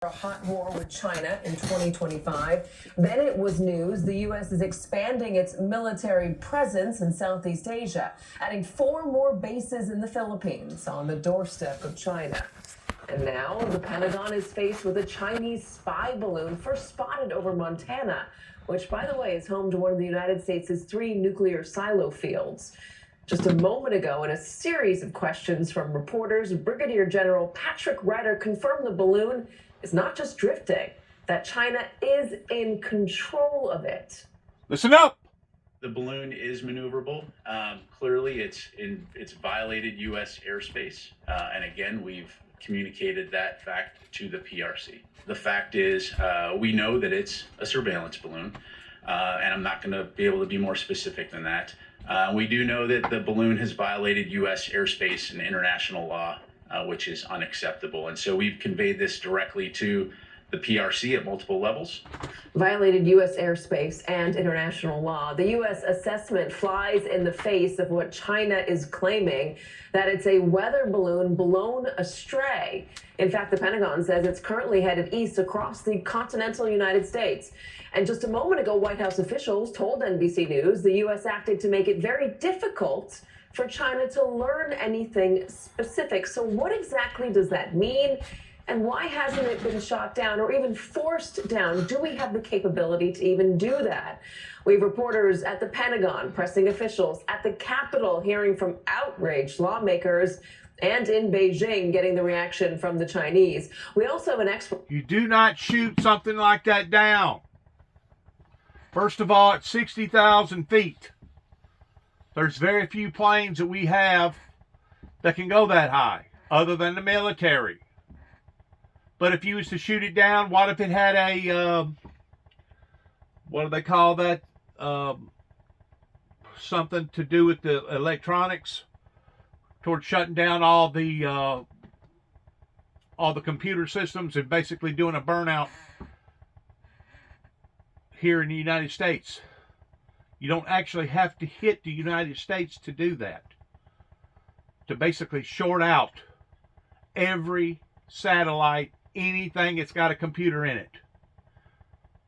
A hot war with China in 2025. Then it was news the U.S. is expanding its military presence in Southeast Asia, adding 4 more bases in the Philippines on the doorstep of China. And now the Pentagon is faced with a Chinese spy balloon first spotted over Montana, which, by the way, is home to one of the United States' 3 nuclear silo fields. Just a moment ago, in a series of questions from reporters, Brigadier General Patrick Ryder confirmed the balloon is not just drifting, that China is in control of it. Listen up! The balloon is maneuverable. Clearly, it's violated U.S. airspace, and again, we've communicated that fact to the PRC. The fact is, we know that it's a surveillance balloon, and I'm not going to be able to be more specific than that. We do know that the balloon has violated U.S. airspace and international law, which is unacceptable. And so we've conveyed this directly to the PRC at multiple levels. Violated U.S. airspace and international law. The U.S. assessment flies in the face of what China is claiming, that it's a weather balloon blown astray. In fact, the Pentagon says it's currently headed east across the continental United States. And just a moment ago, White House officials told NBC News the U.S. acted to make it very difficult for China to learn anything specific. So what exactly does that mean? And why hasn't it been shot down or even forced down? Do we have the capability to even do that? We have reporters at the Pentagon, pressing officials at the Capitol, hearing from outraged lawmakers, and in Beijing, getting the reaction from the Chinese. We also have an expert. You do not shoot something like that down. First of all, it's 60,000 feet. There's very few planes that we have that can go that high, other than the military. But if you was to shoot it down, what if it had a, what do they call that? Something to do with the electronics towards shutting down all the computer systems and basically doing a burnout here in the United States. You don't actually have to hit the United States to do that. To basically short out every satellite, anything that's got a computer in it.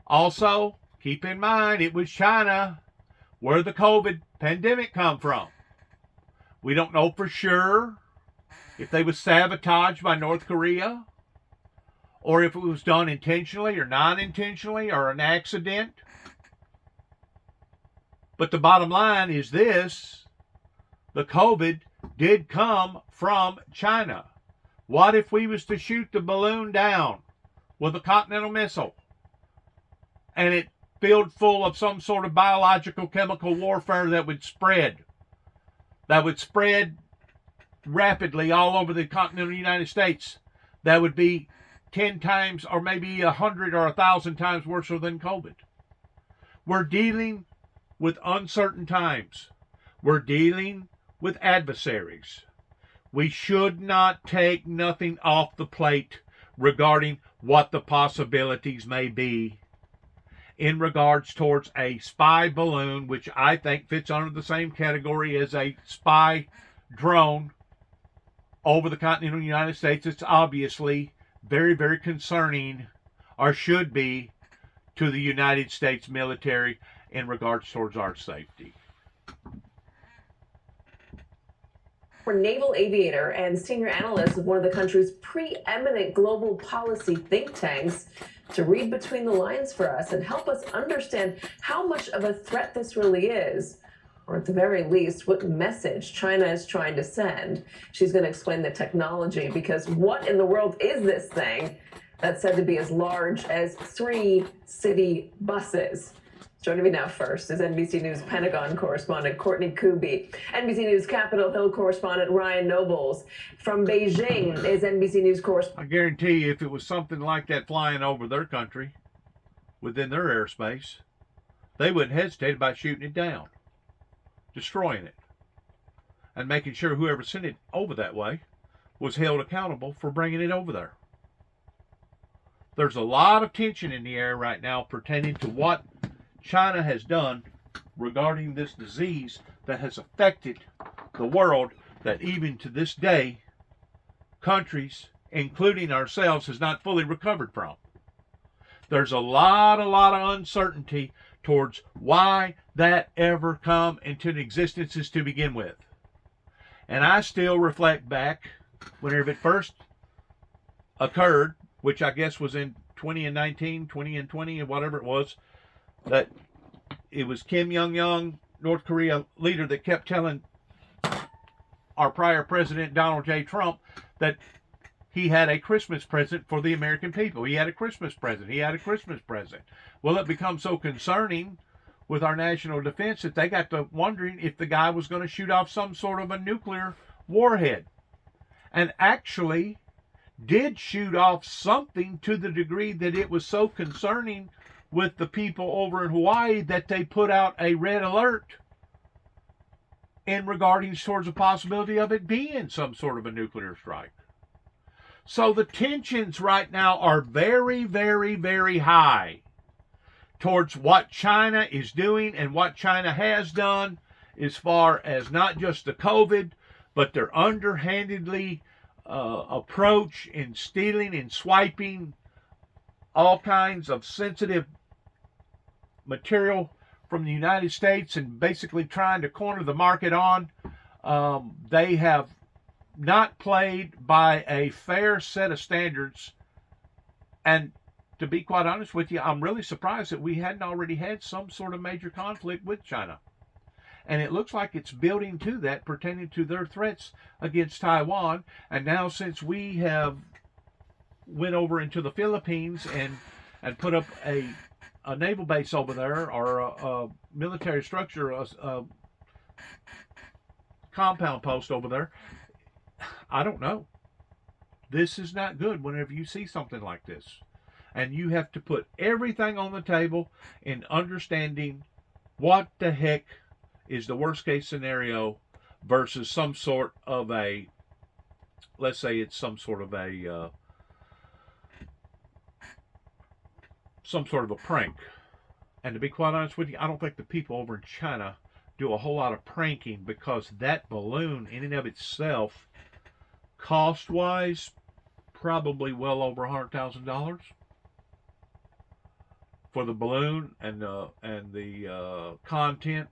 Also, keep in mind, it was China where the COVID pandemic come from. We don't know for sure if they was sabotaged by North Korea, or if it was done intentionally or non-intentionally or an accident. But the bottom line is this: the COVID did come from China. What if we was to shoot the balloon down with a continental missile and it filled full of some sort of biological chemical warfare that would spread rapidly all over the continental United States? That would be 10 times or maybe 100 or 1,000 times worse than COVID. We're dealing with uncertain times. We're dealing with adversaries. We should not take nothing off the plate regarding what the possibilities may be in regards towards a spy balloon, which I think fits under the same category as a spy drone over the continental United States. It's obviously very, very concerning, or should be, to the United States military in regards towards our safety. Naval aviator and senior analyst of one of the country's preeminent global policy think tanks, to read between the lines for us and help us understand how much of a threat this really is, or at the very least, what message China is trying to send. She's going to explain the technology, because what in the world is this thing that's said to be as large as 3 city buses? Joining me now first is NBC News Pentagon correspondent Courtney Kuby, NBC News Capitol Hill correspondent Ryan Nobles. From Beijing is NBC News correspondent. I guarantee you, if it was something like that flying over their country, within their airspace, they wouldn't hesitate about shooting it down, destroying it, and making sure whoever sent it over that way was held accountable for bringing it over there. There's a lot of tension in the air right now pertaining to what China has done regarding this disease that has affected the world, that even to this day, countries including ourselves, has not fully recovered from. There's a lot of uncertainty towards why that ever come into existence to begin with. And I still reflect back whenever it first occurred, which I guess was in 2019, 20 and 20, and whatever it was, that it was Kim Jong-un, North Korea leader, that kept telling our prior president, Donald J. Trump, that he had a Christmas present for the American people. He had a Christmas present. He had a Christmas present. Well, it becomes so concerning with our national defense that they got to wondering if the guy was going to shoot off some sort of a nuclear warhead. And actually did shoot off something to the degree that it was so concerning with the people over in Hawaii that they put out a red alert in regarding towards the possibility of it being some sort of a nuclear strike. So the tensions right now are very, very, very high towards what China is doing and what China has done as far as not just the COVID, but their underhandedly approach in stealing and swiping all kinds of sensitive material from the United States and basically trying to corner the market on. They have not played by a fair set of standards. And to be quite honest with you, I'm really surprised that we hadn't already had some sort of major conflict with China. And it looks like it's building to that pertaining to their threats against Taiwan. And now since we have went over into the Philippines and put up a naval base over there, or a military structure, a compound post over there, I don't know. This is not good whenever you see something like this. And you have to put everything on the table in understanding what the heck is the worst case scenario versus some sort of a, let's say it's some sort of a prank. And to be quite honest with you, I don't think the people over in China do a whole lot of pranking, because that balloon in and of itself, cost-wise, probably well over $100,000 for the balloon and the content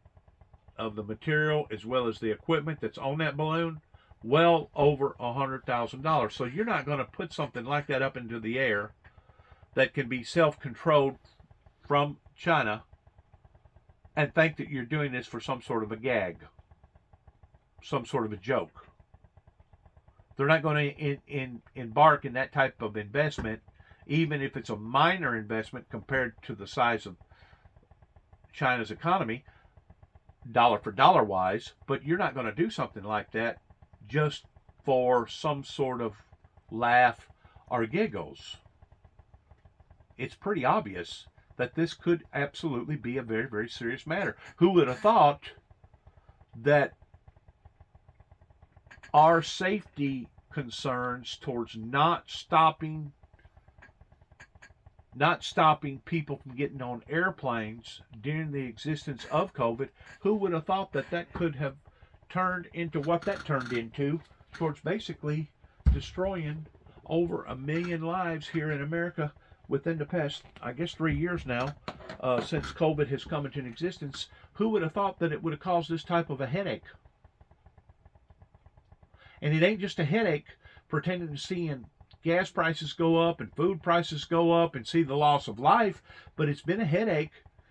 of the material as well as the equipment that's on that balloon. Well over $100,000. So you're not going to put something like that up into the air that can be self-controlled from China and think that you're doing this for some sort of a gag, some sort of a joke. They're not going to embark in that type of investment, even if it's a minor investment compared to the size of China's economy, dollar for dollar wise. But you're not going to do something like that just for some sort of laugh or giggles. It's pretty obvious that this could absolutely be a very, very serious matter. Who would have thought that our safety concerns towards not stopping people from getting on airplanes during the existence of COVID, who would have thought that that could have turned into what that turned into, towards basically destroying over 1 million lives here in America within the past, I guess, 3 years now, since COVID has come into existence. Who would have thought that it would have caused this type of a headache? And it ain't just a headache pertaining to seeing gas prices go up and food prices go up and see the loss of life, but it's been a headache.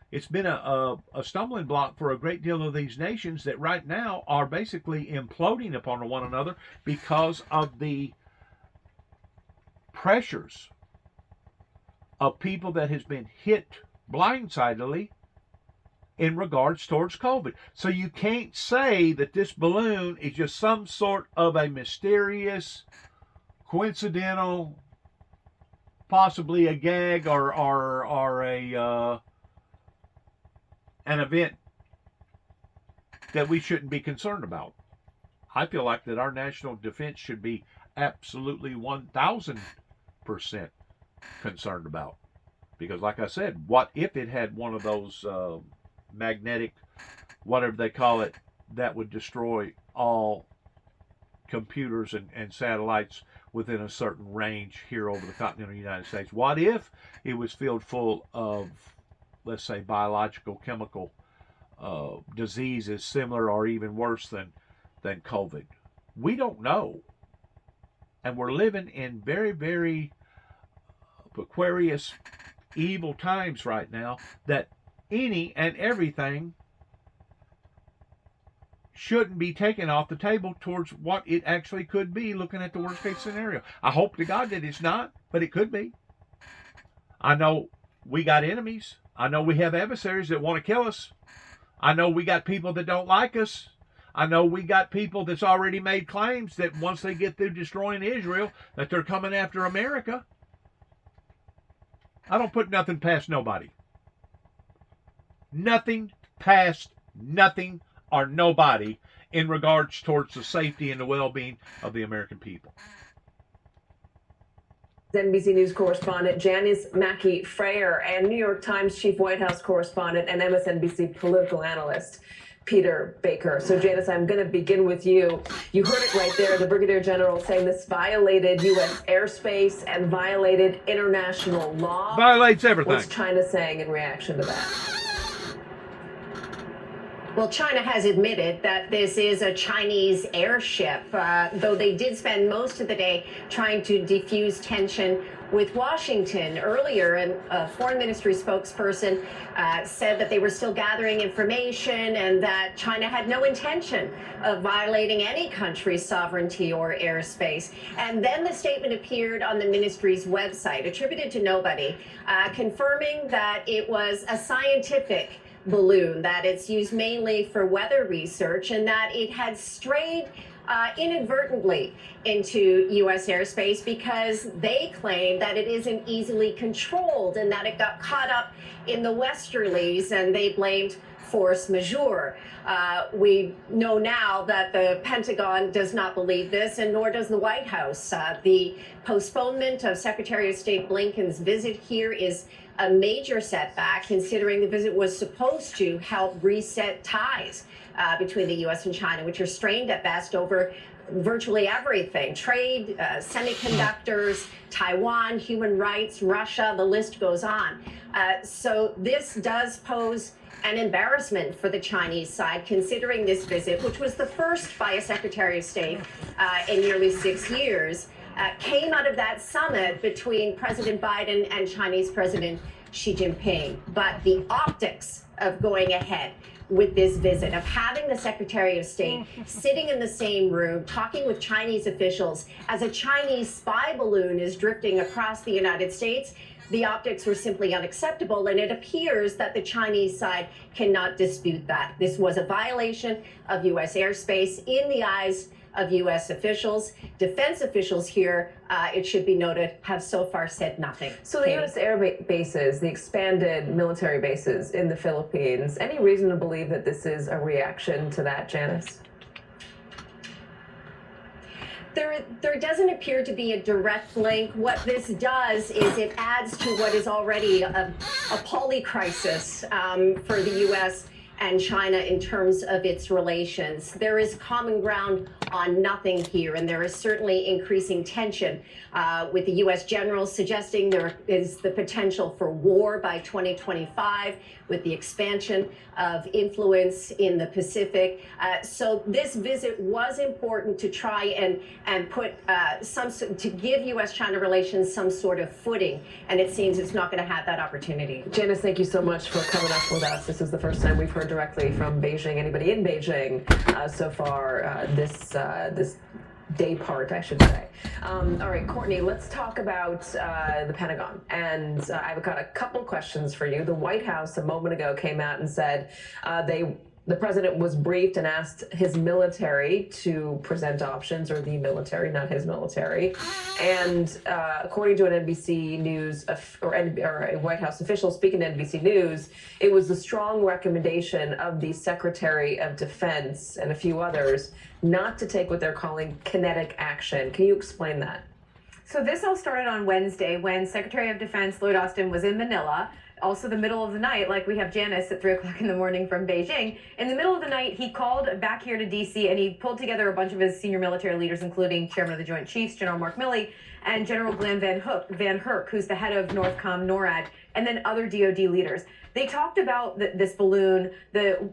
It's been a stumbling block for a great deal of these nations that right now are basically imploding upon one another because of the pressures of people that has been hit blindsidedly in regards towards COVID. So you can't say that this balloon is just some sort of a mysterious, coincidental, possibly a gag or a an event that we shouldn't be concerned about. I feel like that our national defense should be absolutely 1,000% concerned about. Because like I said, what if it had one of those magnetic, whatever they call it, that would destroy all computers and satellites within a certain range here over the continental United States. What if it was filled full of, let's say, biological, chemical diseases similar or even worse than COVID? We don't know. And we're living in very, very precarious, evil times right now that any and everything shouldn't be taken off the table towards what it actually could be, looking at the worst case scenario. I hope to God that it's not, but it could be. I know we got enemies. I know we have adversaries that want to kill us. I know we got people that don't like us. I know we got people that's already made claims that once they get through destroying Israel, that they're coming after America. I don't put nothing past nobody. Nothing past nothing or nobody in regards towards the safety and the well-being of the American people. NBC News correspondent Janice Mackey Freyer and New York Times chief White House correspondent and MSNBC political analyst Peter Baker. So, Janice, I'm going to begin with you. You heard it right there. The Brigadier General saying this violated U.S. airspace and violated international law. Violates everything. What's China saying in reaction to that? Well, China has admitted that this is a Chinese airship, though they did spend most of the day trying to defuse tension with Washington. Earlier, a foreign ministry spokesperson said that they were still gathering information and that China had no intention of violating any country's sovereignty or airspace. And then the statement appeared on the ministry's website, attributed to nobody, confirming that it was a scientific balloon, that it's used mainly for weather research, and that it had strayed inadvertently into U.S. airspace because they claim that it isn't easily controlled and that it got caught up in the westerlies, and they blamed force majeure. We know now that the Pentagon does not believe this, and nor does the White House. The postponement of Secretary of State Blinken's visit here is a major setback, considering the visit was supposed to help reset ties between the U.S. and China, which are strained at best over virtually everything: trade, semiconductors, Taiwan, human rights, Russia, the list goes on. So this does pose an embarrassment for the Chinese side, considering this visit, which was the first by a Secretary of State in nearly 6 years, came out of that summit between President Biden and Chinese President Xi Jinping. But the optics of going ahead with this visit, of having the Secretary of State sitting in the same room, talking with Chinese officials as a Chinese spy balloon is drifting across the United States, the optics were simply unacceptable, and it appears that the Chinese side cannot dispute that. This was a violation of U.S. airspace in the eyes of U.S. officials. Defense officials here, it should be noted, have so far said nothing. So the U.S. air bases, the expanded military bases in the Philippines, any reason to believe that this is a reaction to that, Janice? There doesn't appear to be a direct link. What this does is it adds to what is already a polycrisis for the U.S. and China in terms of its relations. There is common ground on nothing here, and there is certainly increasing tension with the U.S. generals suggesting there is the potential for war by 2025 with the expansion of influence in the Pacific. So this visit was important to try and put to give U.S.-China relations some sort of footing, and it seems it's not going to have that opportunity. Janice, thank you so much for coming up with us. This is the first time we've heard directly from Beijing, anybody in Beijing so far this day part, I should say. All right, Courtney, let's talk about the Pentagon. And I've got a couple questions for you. The White House a moment ago came out and said the president was briefed and asked his military to present options, or the military, not his military. And according to an NBC News or a White House official speaking to NBC News, it was the strong recommendation of the Secretary of Defense and a few others not to take what they're calling kinetic action. Can you explain that? So this all started on Wednesday when Secretary of Defense Lloyd Austin was in Manila Also the middle of the night, like we have Janice at 3 o'clock in the morning from Beijing. In the middle of the night, he called back here to DC and he pulled together a bunch of his senior military leaders, including Chairman of the Joint Chiefs, General Mark Milley, and General Glenn Van Herk, who's the head of NORTHCOM NORAD, and then other DoD leaders. They talked about this balloon,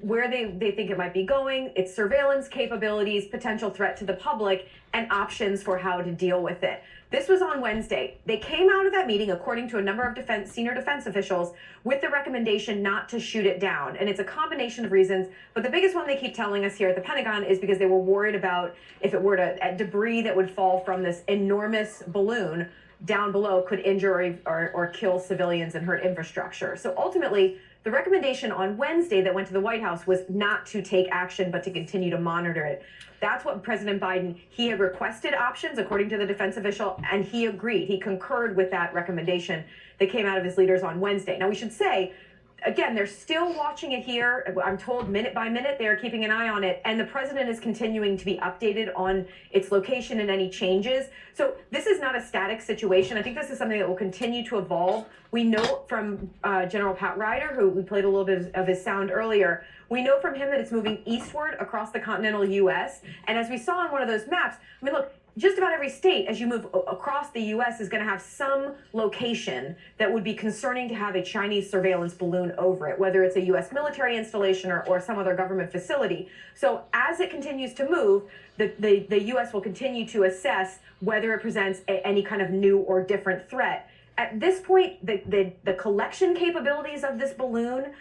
where they think it might be going, its surveillance capabilities, potential threat to the public, and options for how to deal with it. This was on Wednesday. They came out of that meeting, according to a number of senior defense officials, with the recommendation not to shoot it down. And it's a combination of reasons, but the biggest one they keep telling us here at the Pentagon is because they were worried about if it were debris that would fall from this enormous balloon down below could injure or kill civilians and hurt infrastructure. So ultimately, the recommendation on Wednesday that went to the White House was not to take action, but to continue to monitor it. That's what President Biden, he had requested options, according to the defense official, and he agreed. He concurred with that recommendation that came out of his leaders on Wednesday. Now, we should say, again, they're still watching it here. I'm told minute by minute they are keeping an eye on it, and the president is continuing to be updated on its location and any changes. So this is not a static situation. I think this is something that will continue to evolve. We know from General Pat Ryder, who we played a little bit of his sound earlier, we know from him that it's moving eastward across the continental U.S. And as we saw on one of those maps, I mean, look, just about every state, as you move across the U.S., is going to have some location that would be concerning to have a Chinese surveillance balloon over it, whether it's a U.S. military installation or some other government facility. So as it continues to move, the U.S. will continue to assess whether it presents any kind of new or different threat. At this point, the collection capabilities of this balloon,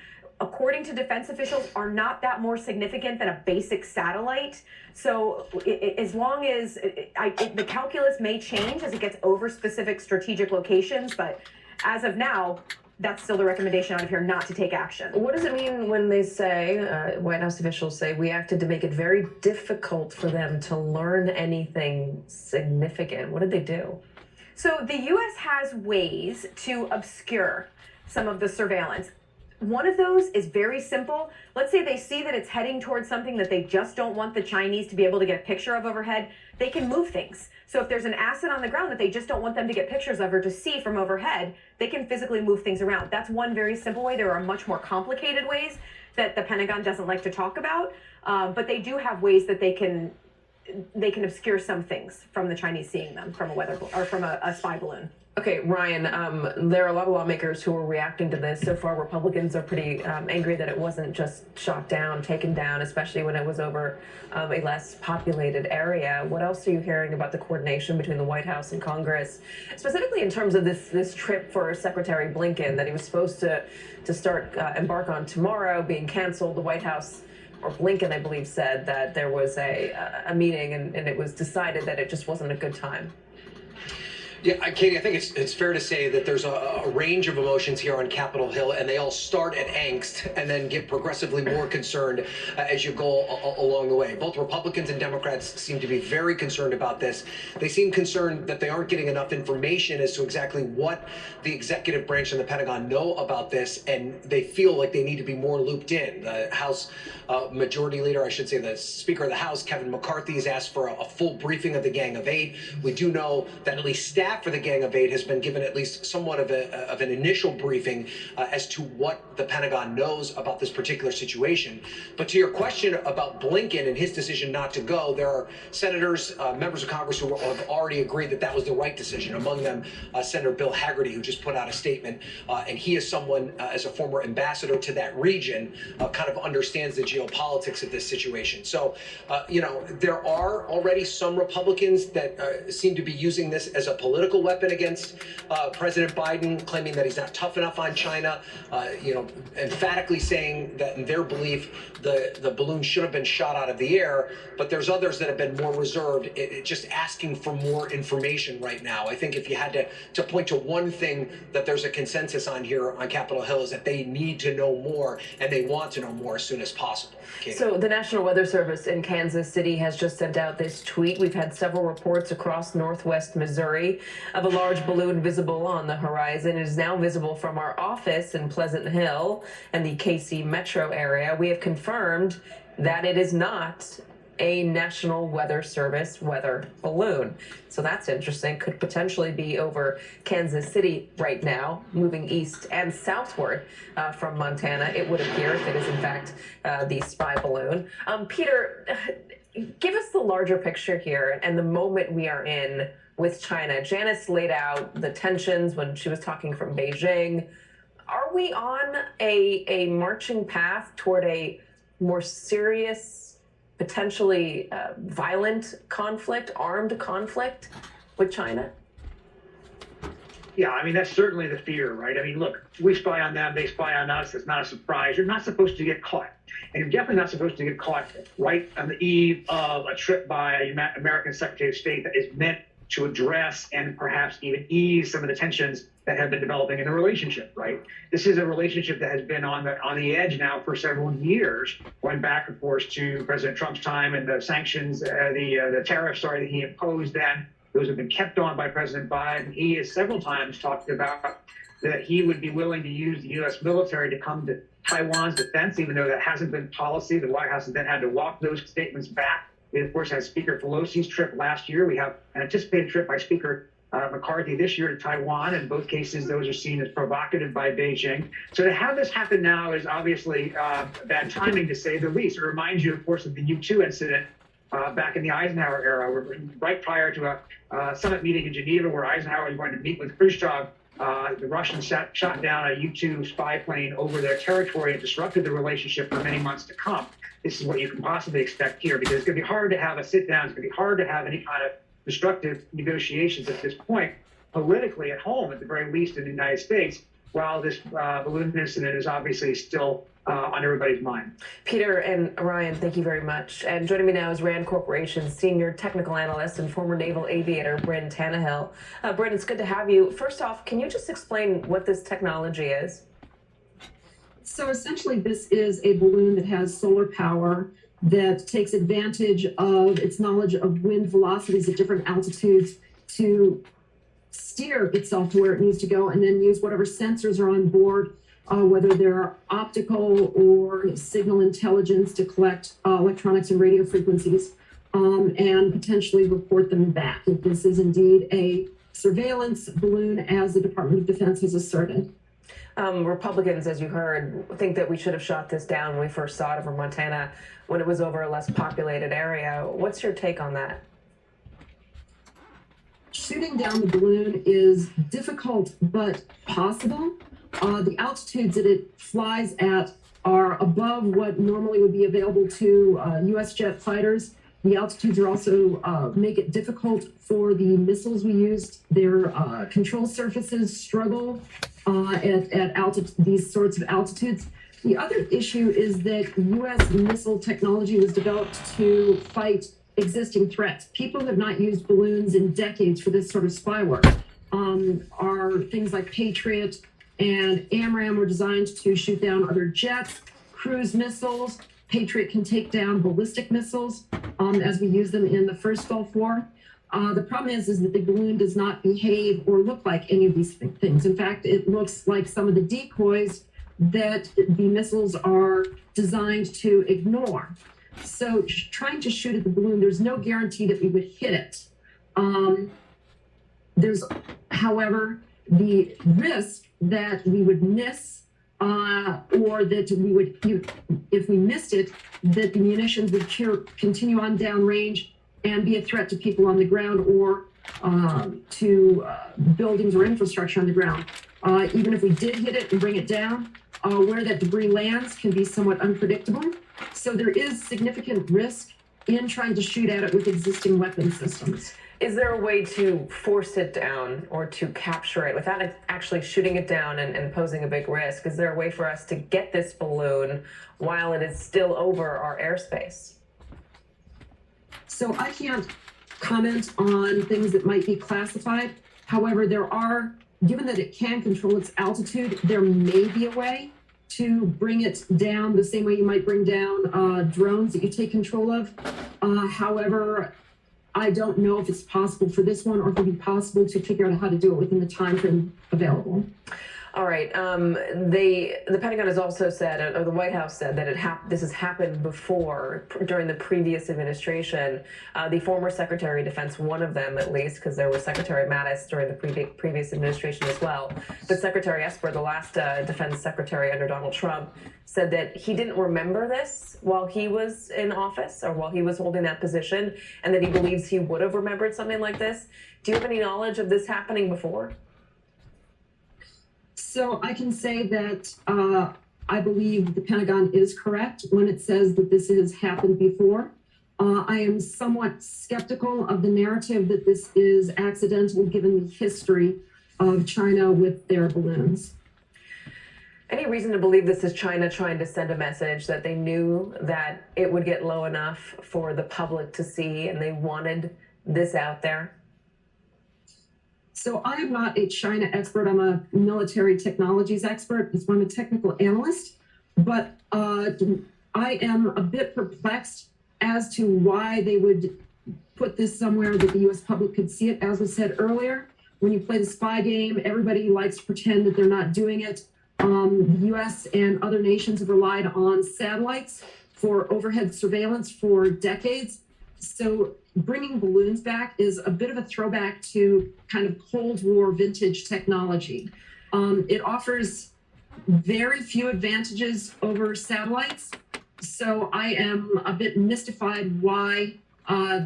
according to defense officials, are not that more significant than a basic satellite. So as long as the calculus may change as it gets over specific strategic locations, but as of now, that's still the recommendation out of here, not to take action. What does it mean when they say, White House officials say, we acted to make it very difficult for them to learn anything significant? What did they do? So the U.S. has ways to obscure some of the surveillance. One of those is very simple. Let's say they see that it's heading towards something that they just don't want the Chinese to be able to get a picture of overhead. They can move things. So if there's an asset on the ground that they just don't want them to get pictures of or to see from overhead, they can physically move things around. That's one very simple way. There are much more complicated ways that the Pentagon doesn't like to talk about, but they do have ways that they can obscure some things from the Chinese seeing them from a spy balloon. Okay, Ryan, there are a lot of lawmakers who are reacting to this. So far, Republicans are pretty angry that it wasn't just shot down, taken down, especially when it was over a less populated area. What else are you hearing about the coordination between the White House and Congress, specifically in terms of this trip for Secretary Blinken that he was supposed to embark on tomorrow, being canceled? The White House, or Blinken, I believe, said that there was a meeting and it was decided that it just wasn't a good time. Yeah, Katie, I think it's fair to say that there's a range of emotions here on Capitol Hill, and they all start at angst and then get progressively more concerned as you go along the way. Both Republicans and Democrats seem to be very concerned about this. They seem concerned that they aren't getting enough information as to exactly what the executive branch and the Pentagon know about this, and they feel like they need to be more looped in. The House Majority Leader, I should say the Speaker of the House, Kevin McCarthy, has asked for a full briefing of the Gang of Eight. We do know that at least staff for the Gang of Eight has been given at least somewhat of an initial briefing as to what the Pentagon knows about this particular situation. But to your question about Blinken and his decision not to go, there are senators, members of Congress who have already agreed that that was the right decision. Among them, Senator Bill Hagerty, who just put out a statement, and he is someone, as a former ambassador to that region, kind of understands the geopolitics of this situation. So, there are already some Republicans that seem to be using this as a political weapon against President Biden, claiming that he's not tough enough on China, emphatically saying that in their belief the balloon should have been shot out of the air. But there's others that have been more reserved, just asking for more information right now. I think if you had to point to one thing that there's a consensus on here on Capitol Hill is that they need to know more, and they want to know more as soon as possible. Katie. So the National Weather Service in Kansas City has just sent out this tweet. We've had several reports across northwest Missouri of a large balloon visible on the horizon. It is now visible from our office in Pleasant Hill and the KC metro area. We have confirmed that it is not a National Weather Service weather balloon. So that's interesting. Could potentially be over Kansas City right now, moving east and southward from Montana, it would appear, if it is in fact the spy balloon. Peter, give us the larger picture here and the moment we are in with China. Janice laid out the tensions when she was talking from Beijing. Are we on a marching path toward a more serious, potentially violent conflict, armed conflict with China? Yeah, I mean, that's certainly the fear, right? I mean, look, we spy on them, they spy on us. It's not a surprise. You're not supposed to get caught. And you're definitely not supposed to get caught right on the eve of a trip by an American Secretary of State that is meant to address and perhaps even ease some of the tensions that have been developing in the relationship, right? This is a relationship that has been on the edge now for several years, going back, of course, to President Trump's time and the sanctions, the tariffs, that he imposed then. Those have been kept on by President Biden. He has several times talked about that he would be willing to use the U.S. military to come to Taiwan's defense, even though that hasn't been policy. The White House has then had to walk those statements back. We, of course, had Speaker Pelosi's trip last year. We have an anticipated trip by Speaker McCarthy this year to Taiwan. In both cases, those are seen as provocative by Beijing. So to have this happen now is obviously bad timing, to say the least. It reminds you, of course, of the U-2 incident back in the Eisenhower era, right prior to a summit meeting in Geneva where Eisenhower was going to meet with Khrushchev. The Russians shot down a U-2 spy plane over their territory and disrupted the relationship for many months to come. This is what you can possibly expect here, because it's going to be hard to have a sit-down. It's going to be hard to have any kind of destructive negotiations at this point, politically at home, at the very least in the United States, while this balloon incident is obviously still on everybody's mind. Peter and Ryan, thank you very much. And joining me now is RAND Corporation's senior technical analyst and former naval aviator, Bryn Tannehill. Bryn, it's good to have you. First off, can you just explain what this technology is? So essentially, this is a balloon that has solar power that takes advantage of its knowledge of wind velocities at different altitudes to steer itself to where it needs to go, and then use whatever sensors are on board, whether they're optical or signal intelligence, to collect electronics and radio frequencies and potentially report them back. If this is indeed a surveillance balloon, as the Department of Defense has asserted. Republicans, as you heard, think that we should have shot this down when we first saw it over Montana when it was over a less populated area. What's your take on that? Shooting down the balloon is difficult but possible. The altitudes that it flies at are above what normally would be available to U.S. jet fighters. The altitudes are also make it difficult for the missiles we used. Their control surfaces struggle at these sorts of altitudes. The other issue is that U.S. missile technology was developed to fight existing threats. People who have not used balloons in decades for this sort of spy work. Are things like Patriot and AMRAAM were designed to shoot down other jets, cruise missiles. Patriot can take down ballistic missiles, as we use them in the first Gulf War. The problem is that the balloon does not behave or look like any of these things. In fact, it looks like some of the decoys that the missiles are designed to ignore. So trying to shoot at the balloon, there's no guarantee that we would hit it. There's, however, the risk that we would miss, or that we would, if we missed it, that the munitions would continue on downrange and be a threat to people on the ground or to buildings or infrastructure on the ground. Even if we did hit it and bring it down, where that debris lands can be somewhat unpredictable. So there is significant risk in trying to shoot at it with existing weapon systems. Is there a way to force it down or to capture it without actually shooting it down and posing a big risk? Is there a way for us to get this balloon while it is still over our airspace? So I can't comment on things that might be classified. However, there are, given that it can control its altitude, there may be a way to bring it down the same way you might bring down drones that you take control of. However, I don't know if it's possible for this one or if it would be possible to figure out how to do it within the time frame available. All right. The Pentagon has also said, or the White House said, that this has happened before during the previous administration. The former Secretary of Defense, one of them at least, because there was Secretary Mattis during the previous administration as well. But Secretary Esper, the last Defense Secretary under Donald Trump, said that he didn't remember this while he was in office or while he was holding that position, and that he believes he would have remembered something like this. Do you have any knowledge of this happening before? So I can say that I believe the Pentagon is correct when it says that this has happened before. I am somewhat skeptical of the narrative that this is accidental given the history of China with their balloons. Any reason to believe this is China trying to send a message that they knew that it would get low enough for the public to see and they wanted this out there? So I am not a China expert. I'm a military technologies expert. That's why I'm a technical analyst. But I am a bit perplexed as to why they would put this somewhere that the U.S. public could see it. As was said earlier, when you play the spy game, everybody likes to pretend that they're not doing it. The U.S. and other nations have relied on satellites for overhead surveillance for decades. So bringing balloons back is a bit of a throwback to kind of Cold War vintage technology. It offers very few advantages over satellites. So I am a bit mystified why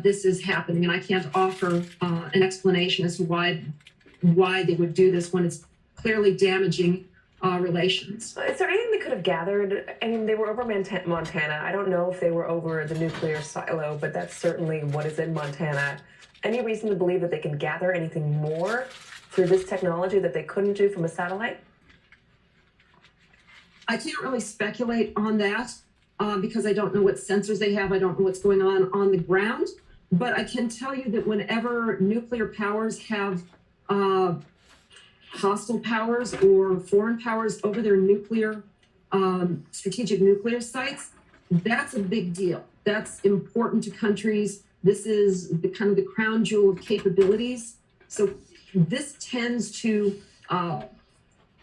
this is happening, and I can't offer an explanation as to why they would do this when it's clearly damaging relations. Is there anything they could have gathered? I mean, they were over Montana. I don't know if they were over the nuclear silo, but that's certainly what is in Montana. Any reason to believe that they can gather anything more through this technology that they couldn't do from a satellite? I can't really speculate on that because I don't know what sensors they have. I don't know what's going on the ground. But I can tell you that whenever nuclear powers have hostile powers or foreign powers over their nuclear, strategic nuclear sites, that's a big deal. That's important to countries. This is the kind of the crown jewel of capabilities. So this tends to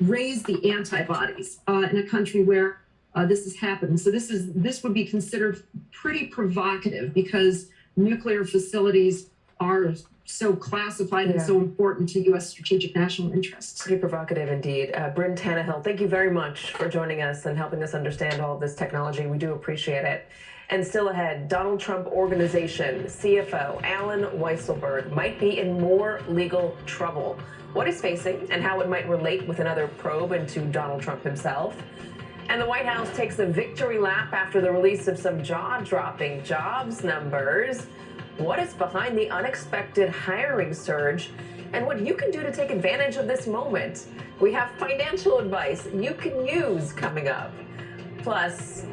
raise the antibodies in a country where this has happened. So this would be considered pretty provocative because nuclear facilities are so classified and so important to U.S. strategic national interests. Pretty provocative indeed. Bryn Tannehill, thank you very much for joining us and helping us understand all of this technology. We do appreciate it. And still ahead, Donald Trump Organization CFO Alan Weisselberg might be in more legal trouble. What he's facing and how it might relate with another probe into Donald Trump himself. And the White House takes a victory lap after the release of some jaw-dropping jobs numbers. What is behind the unexpected hiring surge and what you can do to take advantage of this moment? We have financial advice you can use coming up. Plus,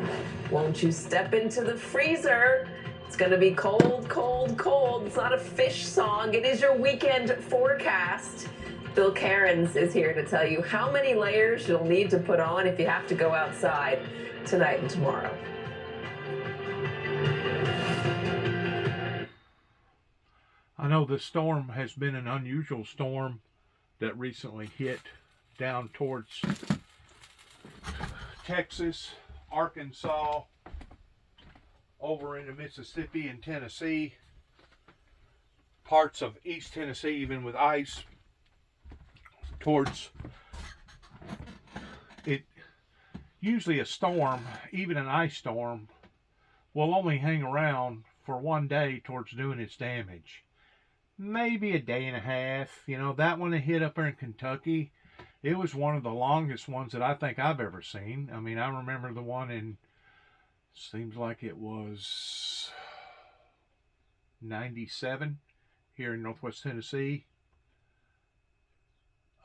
won't you step into the freezer? It's going to be cold, cold, cold. It's not a fish song. It is your weekend forecast. Bill Cairns is here to tell you how many layers you'll need to put on if you have to go outside tonight and tomorrow. I know the storm has been an unusual storm that recently hit down towards Texas, Arkansas, over into Mississippi and Tennessee, parts of East Tennessee, even with ice towards it. Usually a storm, even an ice storm, will only hang around for one day towards doing its damage. Maybe a day and a half. You know, that one that hit up there in Kentucky, it was one of the longest ones that I think I've ever seen. I mean, I remember the one in, seems like it was 97 here in Northwest Tennessee.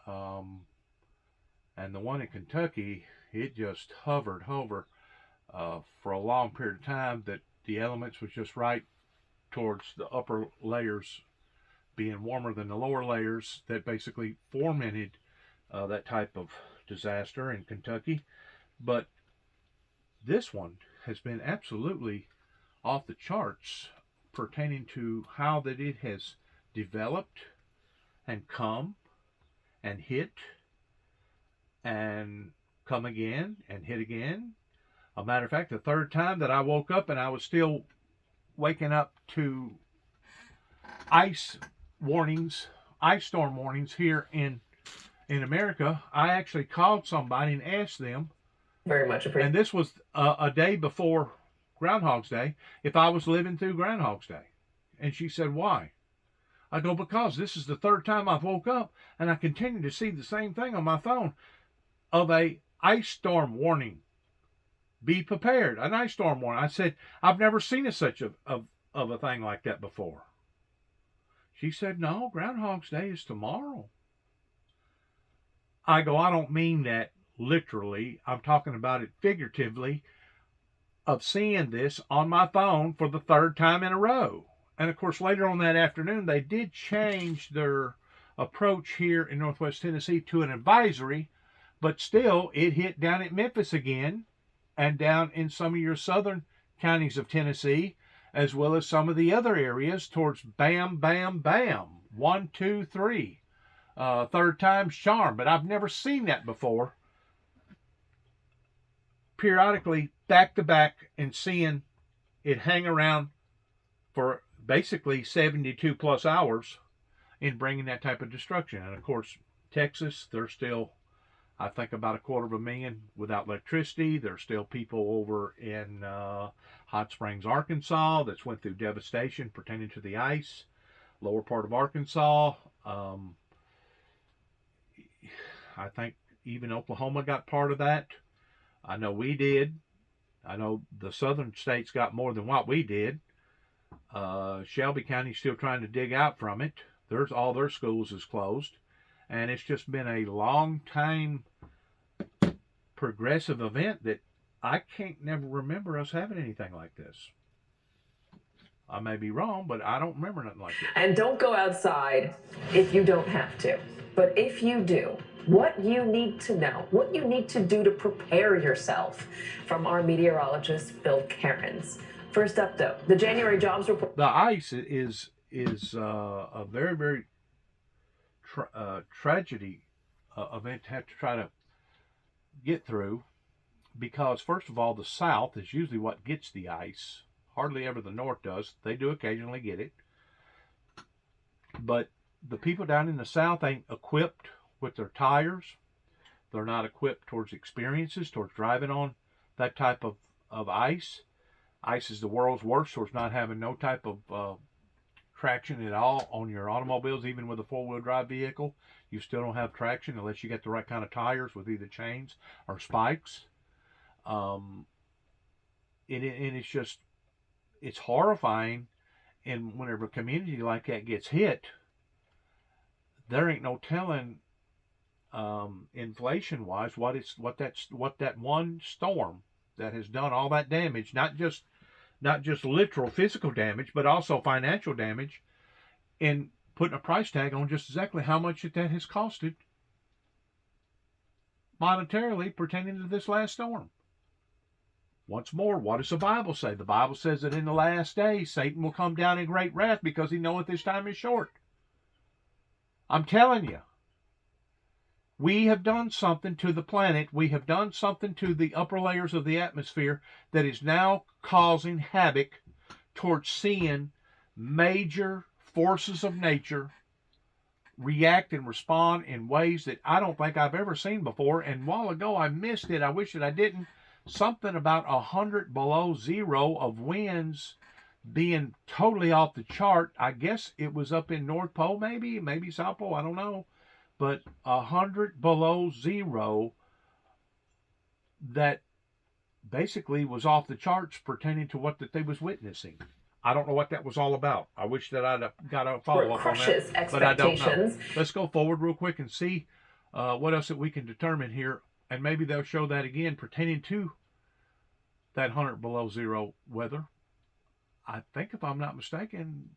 And the one in Kentucky, it just hovered for a long period of time, that the elements was just right towards the upper layers being warmer than the lower layers, that basically fomented that type of disaster in Kentucky. But this one has been absolutely off the charts pertaining to how that it has developed and come and hit and come again and hit again. A matter of fact, the third time that I woke up and I was still waking up to ice storm warnings here in America, I actually called somebody and asked them, Very much and appreciated. this was a day before Groundhog's Day, if I was living through Groundhog's Day. And she said, why? I go, because this is the third time I've woke up and I continue to see the same thing on my phone of a ice storm warning. Be prepared, an ice storm warning. I said, I've never seen such of a thing like that before. She said, no, Groundhog's Day is tomorrow. I go, I don't mean that literally. I'm talking about it figuratively, of seeing this on my phone for the third time in a row. And of course, later on that afternoon, they did change their approach here in Northwest Tennessee to an advisory, but still it hit down at Memphis again and down in some of your southern counties of Tennessee, as well as some of the other areas towards bam, bam, bam. 1, 2, 3. Third time's charm, but I've never seen that before. Periodically, back to back, and seeing it hang around for basically 72 plus hours in bringing that type of destruction. And of course, Texas, they're still, I think, about 250,000 without electricity. There's still people over in Hot Springs, Arkansas, that's went through devastation pertaining to the ice. Lower part of Arkansas. I think even Oklahoma got part of that. I know we did. I know the southern states got more than what we did. Shelby County's still trying to dig out from it. There's all their schools is closed. And it's just been a long time progressive event that I can't never remember us having anything like this. I may be wrong, but I don't remember nothing like this. And don't go outside if you don't have to. But if you do, what you need to know, what you need to do to prepare yourself, from our meteorologist, Bill Cairns. First up, though, the January jobs report. The ice is a very, very tragedy event to have to try to get through, because first of all, the South is usually what gets the ice. Hardly ever the North does. They do occasionally get it, but the people down in the South ain't equipped with their tires. They're not equipped towards experiences, towards driving on that type of ice. Ice is the world's worst towards not having no type of traction at all on your automobiles. Even with a four-wheel drive vehicle, you still don't have traction unless you get the right kind of tires with either chains or spikes. And it's just, it's horrifying. And whenever a community like that gets hit, there ain't no telling, inflation-wise, what that one storm that has done all that damage, not just literal physical damage, but also financial damage, and putting a price tag on just exactly how much that has costed monetarily pertaining to this last storm. Once more, what does the Bible say? The Bible says that in the last days, Satan will come down in great wrath because he knoweth his time is short. I'm telling you, we have done something to the planet. We have done something to the upper layers of the atmosphere that is now causing havoc towards seeing major forces of nature react and respond in ways that I don't think I've ever seen before. And a while ago, I missed it. I wish that I didn't. Something about 100 below zero of winds being totally off the chart. I guess it was up in North Pole, maybe South Pole, I don't know. But 100 below zero that basically was off the charts pertaining to what that they was witnessing. I don't know what that was all about. I wish that I'd got a follow-up on that, but I don't know. Let's go forward real quick and see what else that we can determine here, and maybe they'll show that again pertaining to that 100 below zero weather. I think, if I'm not mistaken,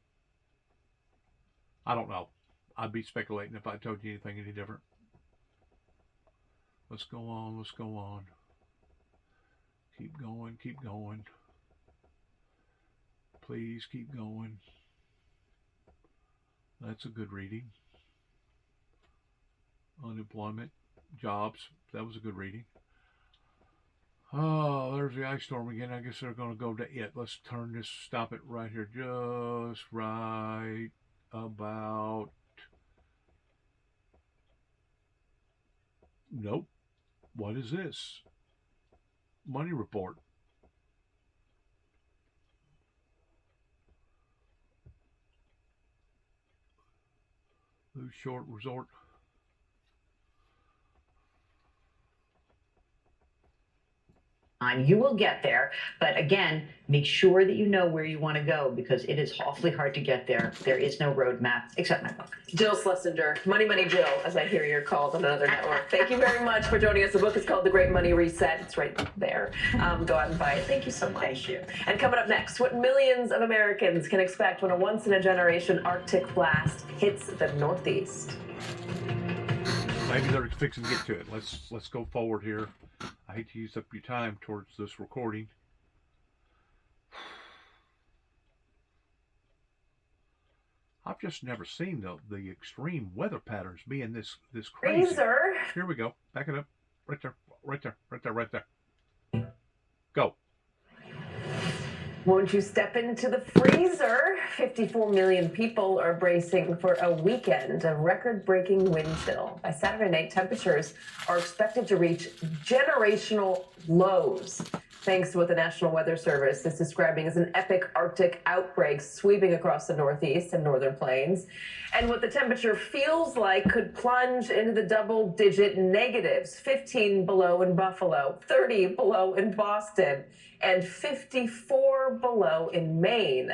I don't know. I'd be speculating if I told you anything any different. Let's go on. Keep going. Please keep going. That's a good reading. Unemployment, jobs. That was a good reading. Oh, there's the ice storm again. I guess they're going to go to it. Let's turn this, stop it right here. Just right about. Nope. What is this? Money report. Blue Short Resort. You will get there, but again, make sure that you know where you want to go because it is awfully hard to get there. There is no roadmap except my book. Jill Schlesinger, Money Money Jill, as I hear you're called on another network. Thank you very much for joining us. The book is called The Great Money Reset. It's right there. Go out and buy it. Thank you so much. Thank you. And coming up next, what millions of Americans can expect when a once-in-a-generation Arctic blast hits the Northeast. Maybe they're fixing to get to it. Let's go forward here. I hate to use up your time towards this recording. I've just never seen the extreme weather patterns being this crazy. Freezer. Here we go. Back it up. Right there. Right there. Right there. Right there. Go. Won't you step into the freezer? 54 million people are bracing for a weekend of record-breaking wind chill. By Saturday night, temperatures are expected to reach generational lows, thanks to what the National Weather Service is describing as an epic Arctic outbreak sweeping across the Northeast and Northern Plains. And what the temperature feels like could plunge into the double-digit negatives, 15 below in Buffalo, 30 below in Boston, and 54 below in Maine.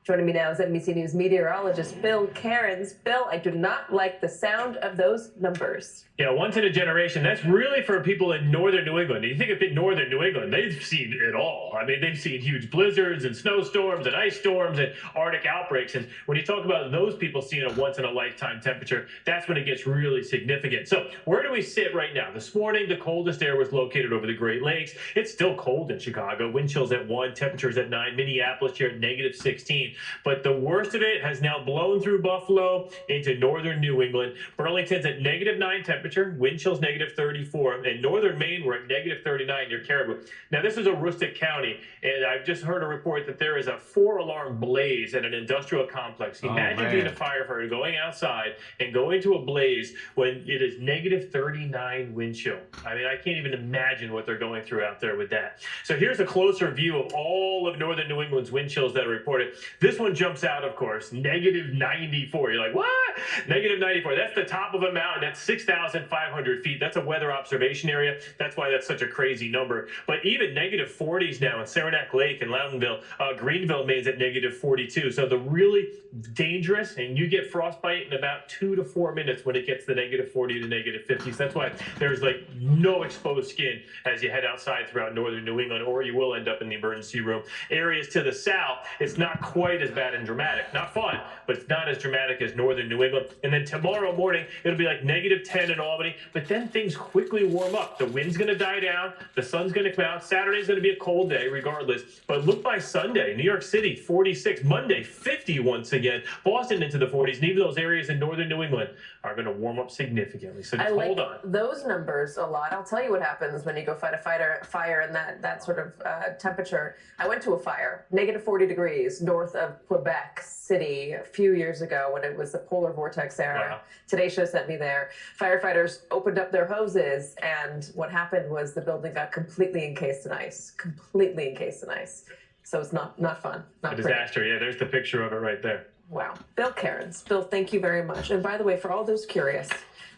Joining me now is NBC News meteorologist Bill Cairns. Bill, I do not like the sound of those numbers. Yeah, once in a generation. That's really for people in northern New England. You think of northern New England, they've seen it all. I mean, they've seen huge blizzards and snowstorms and ice storms and Arctic outbreaks. And when you talk about those people seeing a once-in-a-lifetime temperature, that's when it gets really significant. So where do we sit right now? This morning, the coldest air was located over the Great Lakes. It's still cold in Chicago. Wind chills at 1, temperatures at 9. Minneapolis here at -16. But the worst of it has now blown through Buffalo into northern New England. Burlington's at -9 temperature. Wind chills -34. In northern Maine, we're at -39 near Caribou. Now, this is Aroostook County, and I've just heard a report that there is a 4-alarm blaze at an industrial complex. Imagine being a firefighter going outside and going to a blaze when it is -39 wind chill. I mean, I can't even imagine what they're going through out there with that. So here's a closer view of all of northern New England's wind chills that are reported. This one jumps out, of course, -94. You're like, what? -94. That's the top of a mountain. That's 6,500 feet. That's a weather observation area. That's why that's such a crazy number. But even -40s now in Saranac Lake and Loudonville. Greenville, Maine's at -42. So the really dangerous, and you get frostbite in about 2 to 4 minutes when it gets to -40 to -50s. That's why there's like no exposed skin as you head outside throughout northern New England, or you will end up in the emergency room. Areas to the south, it's not quite as bad and dramatic. Not fun, but it's not as dramatic as northern New England. And then tomorrow morning, it'll be like -10 in Albany, but then things quickly warm up. The wind's going to die down. The sun's going to come out. Saturday's going to be a cold day regardless. But look by Sunday, New York City, 46. Monday, 50 once again. Boston into the 40s. And even those areas in northern New England are going to warm up significantly. So just hold on. Those numbers a lot. I'll tell you what happens when you go fight a fire in that sort of temperature. I went to a fire, -40 degrees north of Quebec City a few years ago when it was the polar vortex era. Wow. Today Show sent me there. Firefighters opened up their hoses, and what happened was the building got completely encased in ice. Completely encased in ice. So it's not fun. Not A disaster. Yeah, there's the picture of it right there. Wow. Bill Cairns. Bill, thank you very much. And by the way, for all those curious,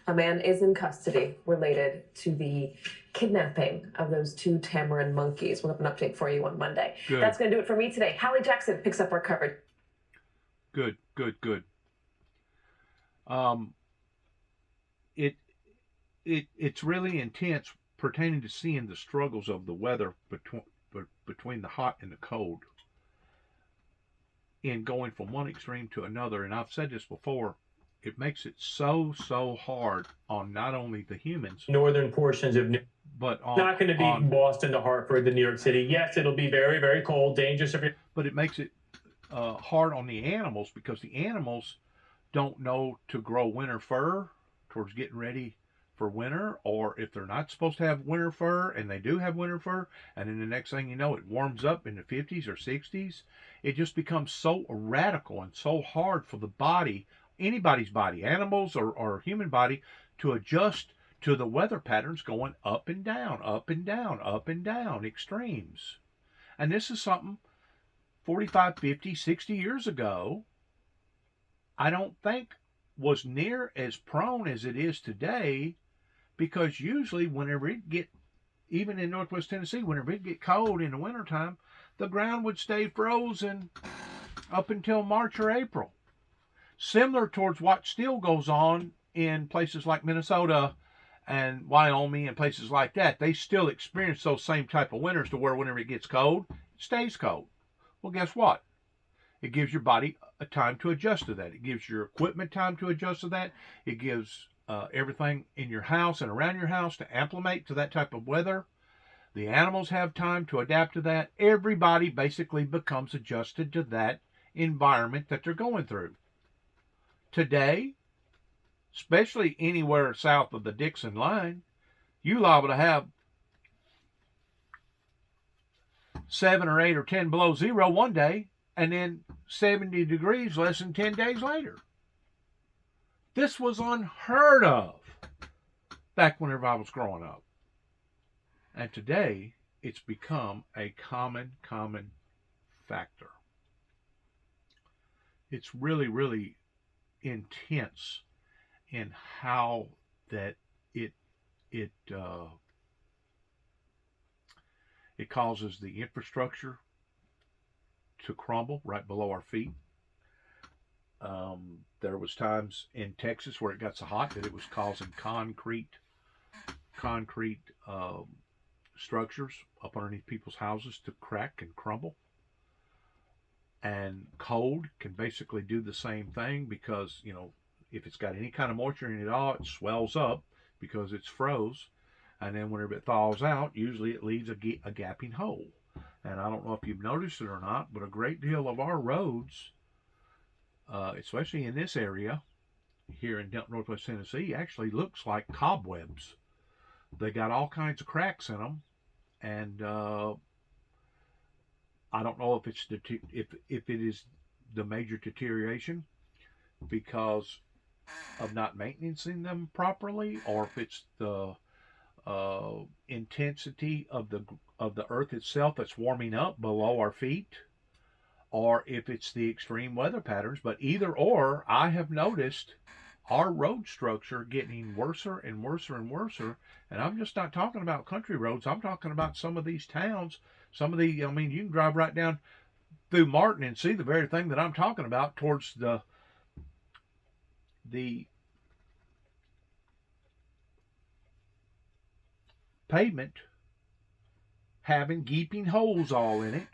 a man is in custody related to the kidnapping of those 2 tamarin monkeys. We'll have an update for you on Monday. Good. That's going to do it for me today. Hallie Jackson picks up our coverage. Good. It's really intense pertaining to seeing the struggles of the weather between the hot and the cold, and going from one extreme to another. And I've said this before, it makes it so hard on not only the humans, Northern portions of New but on, not going to be from Boston to Hartford to New York City. Yes, it'll be very, very cold, dangerous. But it makes it hard on the animals, because the animals don't know to grow winter fur towards getting ready for winter, or if they're not supposed to have winter fur and they do have winter fur, and then the next thing you know it warms up in the 50s or 60s, it just becomes so radical and so hard for the body, anybody's body, animals or human body, to adjust to the weather patterns going up and down, up and down, up and down, extremes. And this is something 45, 50, 60 years ago, I don't think was near as prone as it is today, because usually whenever it get, even in Northwest Tennessee, whenever it get cold in the wintertime, the ground would stay frozen up until March or April. Similar towards what still goes on in places like Minnesota and Wyoming and places like that. They still experience those same type of winters to where whenever it gets cold, it stays cold. Well, guess what? It gives your body a time to adjust to that. It gives your equipment time to adjust to that. It gives everything in your house and around your house to acclimate to that type of weather. The animals have time to adapt to that. Everybody basically becomes adjusted to that environment that they're going through. Today, especially anywhere south of the Dixon line, you're liable to have 7 or 8 or 10 below zero one day, and then 70 degrees less than 10 days later. This was unheard of back whenever I was growing up. And today, it's become a common factor. It's really, really intense in how that it causes the infrastructure to crumble right below our feet. There was times in Texas where it got so hot that it was causing concrete structures up underneath people's houses to crack and crumble. And cold can basically do the same thing, because, you know, if it's got any kind of moisture in it at all, it swells up because it's froze. And then whenever it thaws out, usually it leaves a gaping hole. And I don't know if you've noticed it or not, but a great deal of our roads, especially in this area here in Northwest Tennessee, actually looks like cobwebs. They got all kinds of cracks in them, and I don't know if it's if it is the major deterioration because of not maintaining them properly, or if it's the intensity of the earth itself that's warming up below our feet, or if it's the extreme weather patterns. But either or, I have noticed our road structure getting worser and worser and worser. And I'm just not talking about country roads. I'm talking about some of these towns. Some of the, you can drive right down through Martin and see the very thing that I'm talking about towards the pavement having gaping holes all in it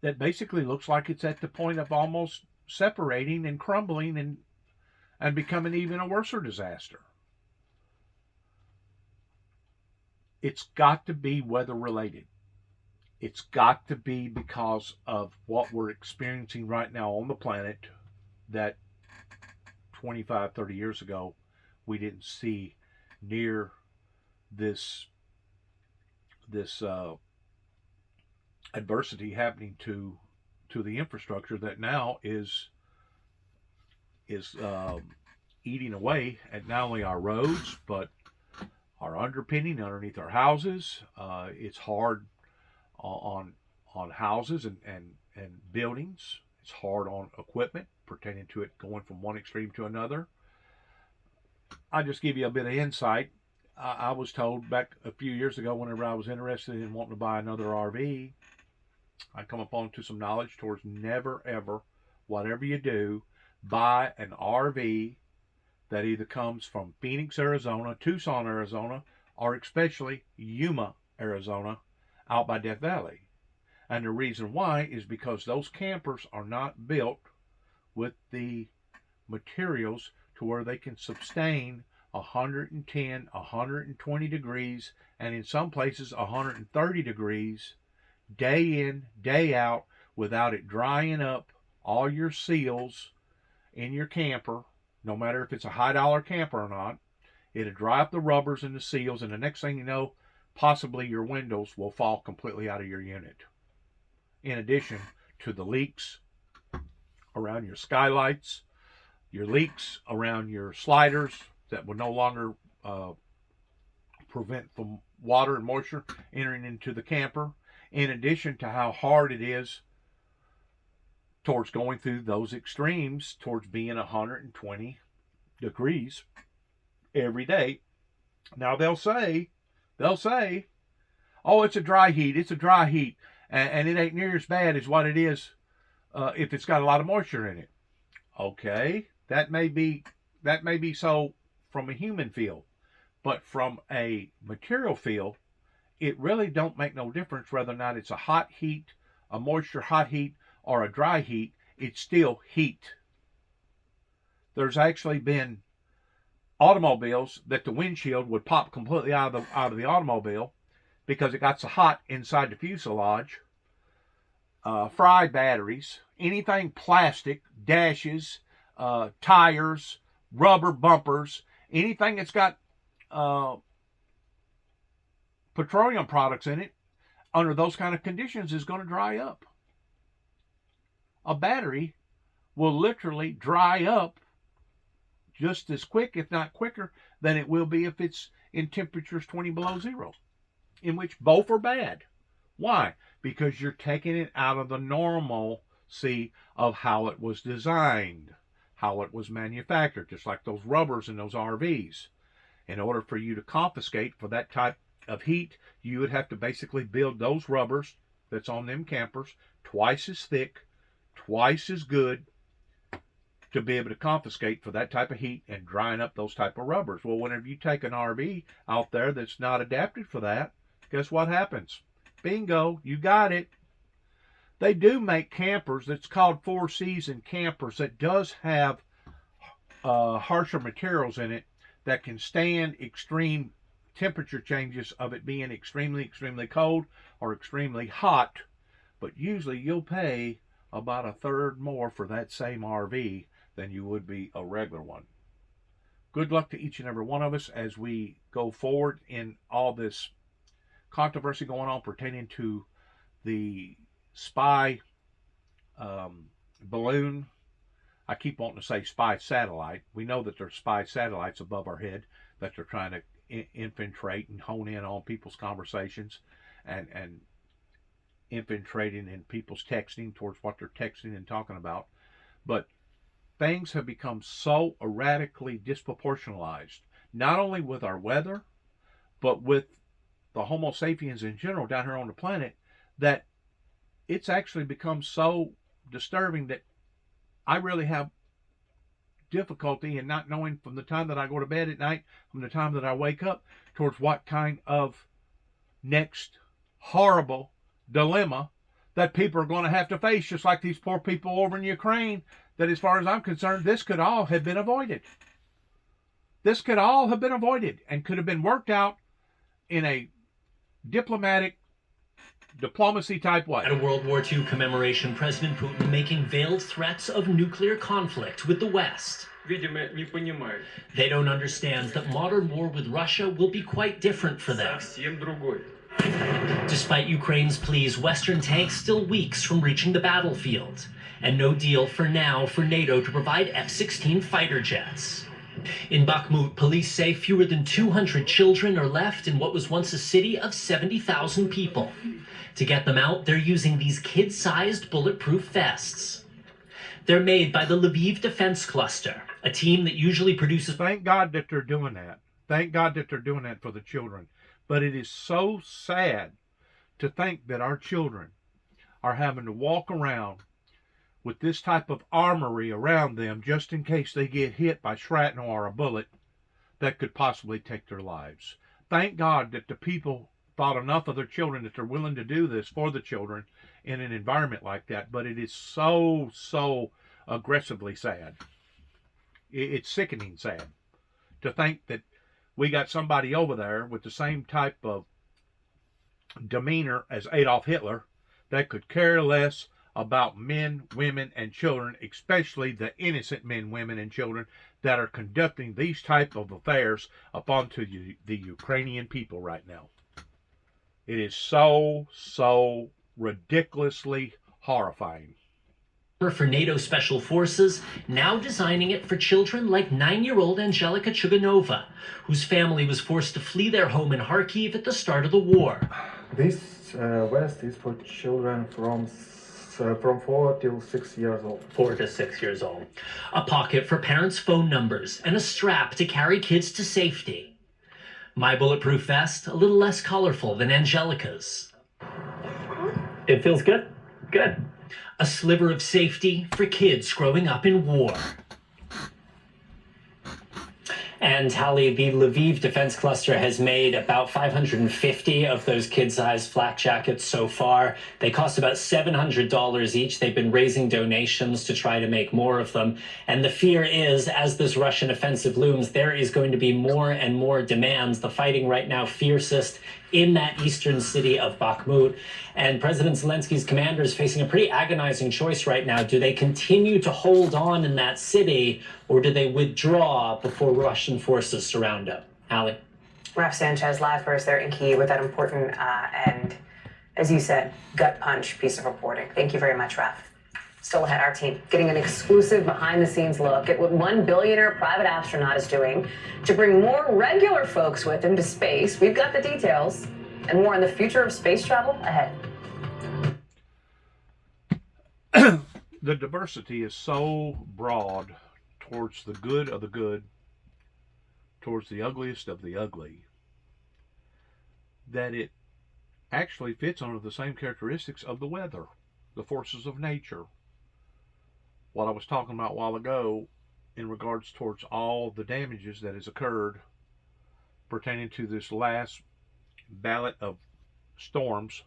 that basically looks like it's at the point of almost separating and crumbling and becoming even a worse disaster. It's got to be weather related. It's got to be because of what we're experiencing right now on the planet that 25, 30 years ago we didn't see near this adversity happening to the infrastructure that now is eating away at not only our roads but our underpinning underneath our houses. It's hard on houses and buildings. It's hard on equipment pertaining to it going from one extreme to another. I'll just give you a bit of insight. I was told back a few years ago, whenever I was interested in wanting to buy another RV, I come upon to some knowledge towards never ever, whatever you do, buy an RV that either comes from Phoenix, Arizona, Tucson, Arizona, or especially Yuma, Arizona, out by Death Valley. And the reason why is because those campers are not built with the materials to where they can sustain 110, 120 degrees, and in some places 130 degrees, day in, day out, without it drying up all your seals in your camper, no matter if it's a high dollar camper or not. It'll dry up the rubbers and the seals, and the next thing you know, possibly your windows will fall completely out of your unit. In addition to the leaks around your skylights, your leaks around your sliders that will no longer prevent from water and moisture entering into the camper, in addition to how hard it is towards going through those extremes towards being 120 degrees every day. Now they'll say, oh, it's a dry heat, and it ain't near as bad as what it is if it's got a lot of moisture in it. Okay, that may be so from a human field, but from a material field, it really don't make no difference whether or not it's a hot heat, a moisture hot heat, or a dry heat. It's still heat. There's actually been automobiles that the windshield would pop completely out of the automobile because it got so hot inside the fuselage. Fry batteries, anything plastic, dashes, tires, rubber bumpers, anything that's got petroleum products in it, under those kind of conditions is going to dry up. A battery will literally dry up just as quick, if not quicker, than it will be if it's in temperatures 20 below zero, in which both are bad. Why? Because you're taking it out of the normalcy of how it was designed, how it was manufactured, just like those rubbers in those RVs. In order for you to confiscate for that type of heat, you would have to basically build those rubbers that's on them campers twice as thick, twice as good, to be able to confiscate for that type of heat and drying up those type of rubbers. Well, whenever you take an RV out there that's not adapted for that, guess what happens? Bingo, you got it. They do make campers that's called 4-season campers that does have harsher materials in it that can stand extreme temperature changes of it being extremely, extremely cold or extremely hot. But usually you'll pay about a third more for that same RV than you would be a regular one. Good luck to each and every one of us as we go forward in all this controversy going on pertaining to the spy balloon. I keep wanting to say spy satellite. We know that there's spy satellites above our head that they're trying to infiltrate and hone in on people's conversations and infiltrating in people's texting towards what they're texting and talking about. But things have become so erratically disproportionalized, not only with our weather, but with the Homo sapiens in general down here on the planet, that it's actually become so disturbing that I really have difficulty in not knowing from the time that I go to bed at night, from the time that I wake up, towards what kind of next horrible dilemma that people are going to have to face, just like these poor people over in Ukraine, that as far as I'm concerned, this could all have been avoided. This could all have been avoided and could have been worked out in a diplomacy type way. At a World War II commemoration, President Putin making veiled threats of nuclear conflict with the West. They don't understand that modern war with Russia will be quite different for them. Despite Ukraine's pleas, Western tanks still weeks from reaching the battlefield, and no deal for now for NATO to provide F-16 fighter jets. In Bakhmut, police say fewer than 200 children are left in what was once a city of 70,000 people. To get them out, they're using these kid-sized bulletproof vests. They're made by the Lviv Defense Cluster, a team that usually produces... Thank God that they're doing that. Thank God that they're doing that for the children. But it is so sad to think that our children are having to walk around with this type of armory around them just in case they get hit by shrapnel or a bullet that could possibly take their lives. Thank God that the people thought enough of their children that they're willing to do this for the children in an environment like that. But it is so, so aggressively sad. It's sickening sad to think that we got somebody over there with the same type of demeanor as Adolf Hitler that could care less about men, women, and children, especially the innocent men, women, and children that are conducting these type of affairs upon to the Ukrainian people right now. It is so ridiculously horrifying. For NATO Special Forces, now designing it for children like 9-year-old Angelica Chuganova, whose family was forced to flee their home in Kharkiv at the start of the war. This vest is for children from 4 till 6 years old. 4 to 6 years old. A pocket for parents' phone numbers and a strap to carry kids to safety. My bulletproof vest, a little less colorful than Angelica's. It feels good. Good. A sliver of safety for kids growing up in war. And Hallie, the Lviv Defense Cluster has made about 550 of those kid-sized flak jackets so far. They cost about $700 each. They've been raising donations to try to make more of them. And the fear is, as this Russian offensive looms, there is going to be more and more demands. The fighting right now fiercest in that eastern city of Bakhmut. And President Zelensky's commander is facing a pretty agonizing choice right now. Do they continue to hold on in that city, or do they withdraw before Russian forces surround it? Hallie? Raf Sanchez live for us there in Kyiv with that important and, as you said, gut punch piece of reporting. Thank you very much, Raf. Still ahead, our team getting an exclusive behind-the-scenes look at what one billionaire private astronaut is doing to bring more regular folks with him to space. We've got the details and more on the future of space travel ahead. The diversity is so broad towards the good of the good, towards the ugliest of the ugly, that it actually fits under the same characteristics of the weather, the forces of nature. What I was talking about a while ago in regards towards all the damages that has occurred pertaining to this last ballot of storms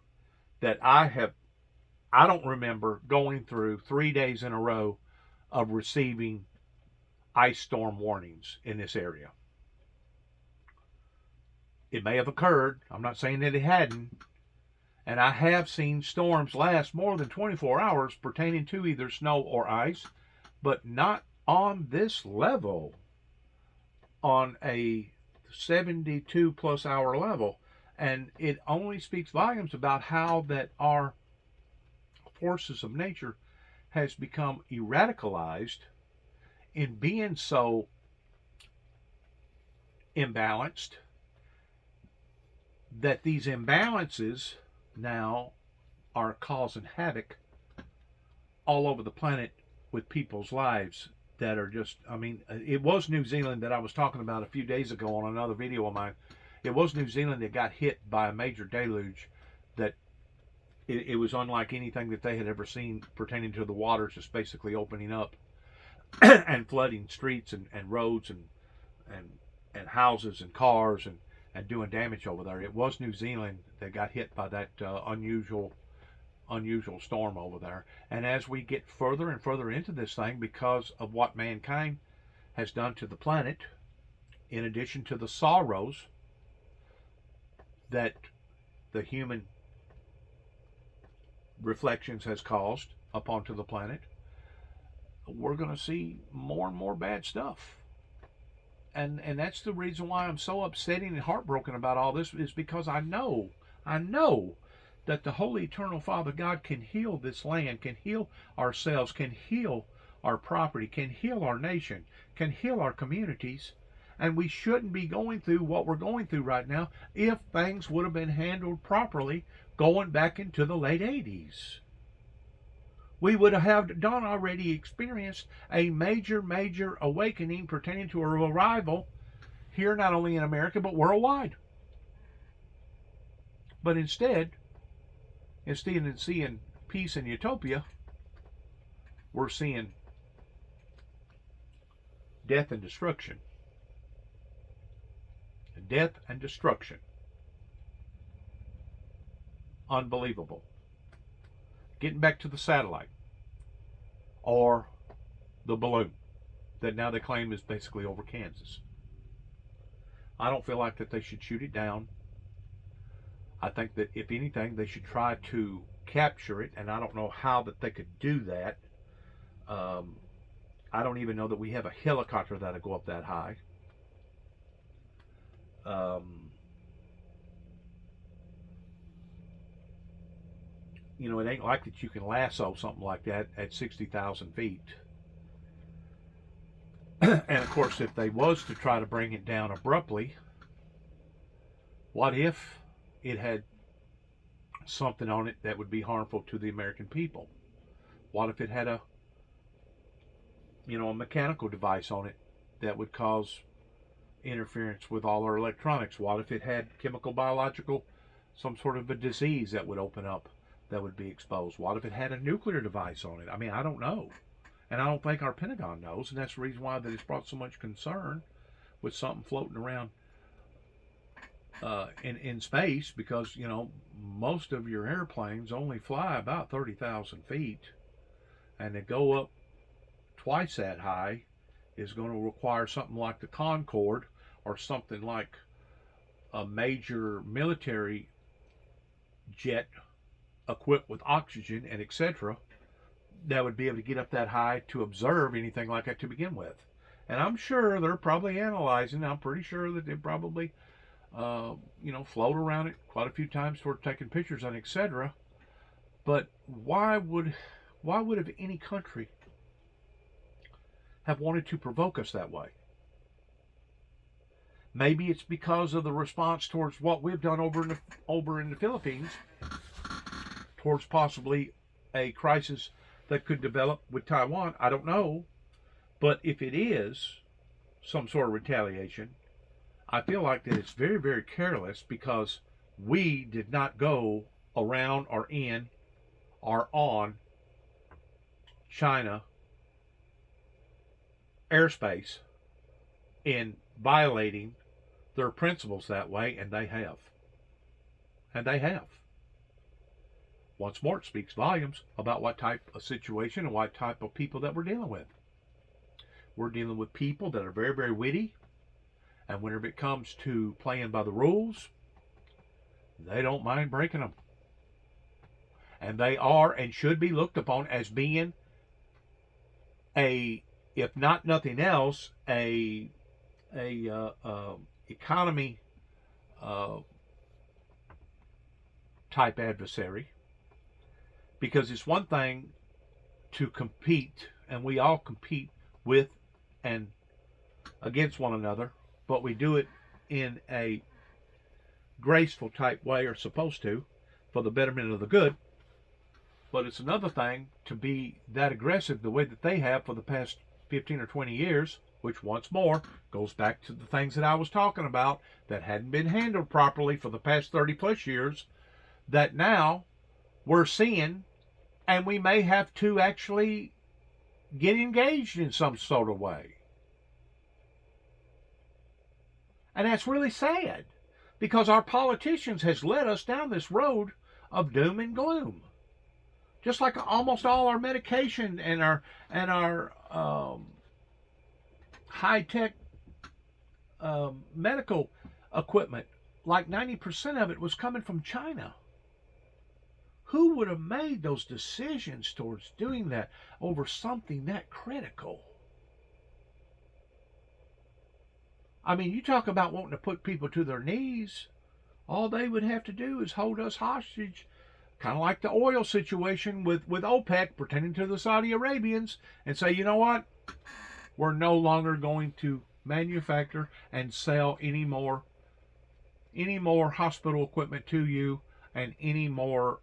that I don't remember going through 3 days in a row of receiving ice storm warnings in this area. It may have occurred. I'm not saying that it hadn't. And I have seen storms last more than 24 hours pertaining to either snow or ice, but not on this level, on a 72 plus hour level. And it only speaks volumes about how that our forces of nature has become erraticalized in being so imbalanced that these imbalances now are causing havoc all over the planet with people's lives that are just, I mean, it was New Zealand that I was talking about a few days ago on another video of mine. It was New Zealand that got hit by a major deluge that it was unlike anything that they had ever seen pertaining to the waters just basically opening up and flooding streets and roads and houses and cars and doing damage over there. It was New Zealand that got hit by that unusual storm over there. And as we get further and further into this thing, because of what mankind has done to the planet, in addition to the sorrows that the human reflections has caused upon to the planet, we're going to see more and more bad stuff. And that's the reason why I'm so upsetting and heartbroken about all this, is because I know that the Holy Eternal Father God can heal this land, can heal ourselves, can heal our property, can heal our nation, can heal our communities. And we shouldn't be going through what we're going through right now if things would have been handled properly going back into the late 80s. We would have done already experienced a major awakening pertaining to a revival here, not only in America, but worldwide. But instead of seeing peace and utopia, we're seeing death and destruction. Death and destruction. Unbelievable. Getting back to the satellite or the balloon that now they claim is basically over Kansas. I don't feel like that they should shoot it down. I think that if anything, they should try to capture it, and I don't know how that they could do that. I don't even know that we have a helicopter that'll go up that high. You know, it ain't like that you can lasso something like that at 60,000 feet. And of course, if they was to try to bring it down abruptly, what if it had something on it that would be harmful to the American people? What if it had a mechanical device on it that would cause interference with all our electronics? What if it had chemical, biological, some sort of a disease that would open up, that would be exposed? What if it had a nuclear device on it? I mean, I don't know. And I don't think our Pentagon knows, and that's the reason why that it's brought so much concern with something floating around in space, because, you know, most of your airplanes only fly about 30,000 feet, and to go up twice that high is going to require something like the Concorde, or something like a major military jet equipped with oxygen and etc., that would be able to get up that high to observe anything like that to begin with. And I'm sure they're probably analyzing. I'm pretty sure that they probably float around it quite a few times for taking pictures and etc. But why would have any country have wanted to provoke us that way? Maybe it's because of the response towards what we've done over in the Philippines, towards possibly a crisis that could develop with Taiwan. I don't know. But if it is some sort of retaliation, I feel like that it's very, very careless, because we did not go around or in or on China airspace in violating their principles that way, and they have. And they have. Once more, it speaks volumes about what type of situation and what type of people that we're dealing with. We're dealing with people that are very, very witty, and whenever it comes to playing by the rules, they don't mind breaking them. And they are and should be looked upon as being if not nothing else, a economy type adversary. Because it's one thing to compete, and we all compete with and against one another, but we do it in a graceful type way, or supposed to, for the betterment of the good. But it's another thing to be that aggressive the way that they have for the past 15 or 20 years, which once more goes back to the things that I was talking about that hadn't been handled properly for the past 30 plus years, that now we're seeing, and we may have to actually get engaged in some sort of way. And that's really sad, because our politicians has led us down this road of doom and gloom. Just like almost all our medication and our high-tech medical equipment, like 90% of it was coming from China. Who would have made those decisions towards doing that over something that critical? I mean, you talk about wanting to put people to their knees. All they would have to do is hold us hostage, kind of like the oil situation with OPEC, pretending to the Saudi Arabians, and say, you know what? We're no longer going to manufacture and sell any more hospital equipment to you, and any more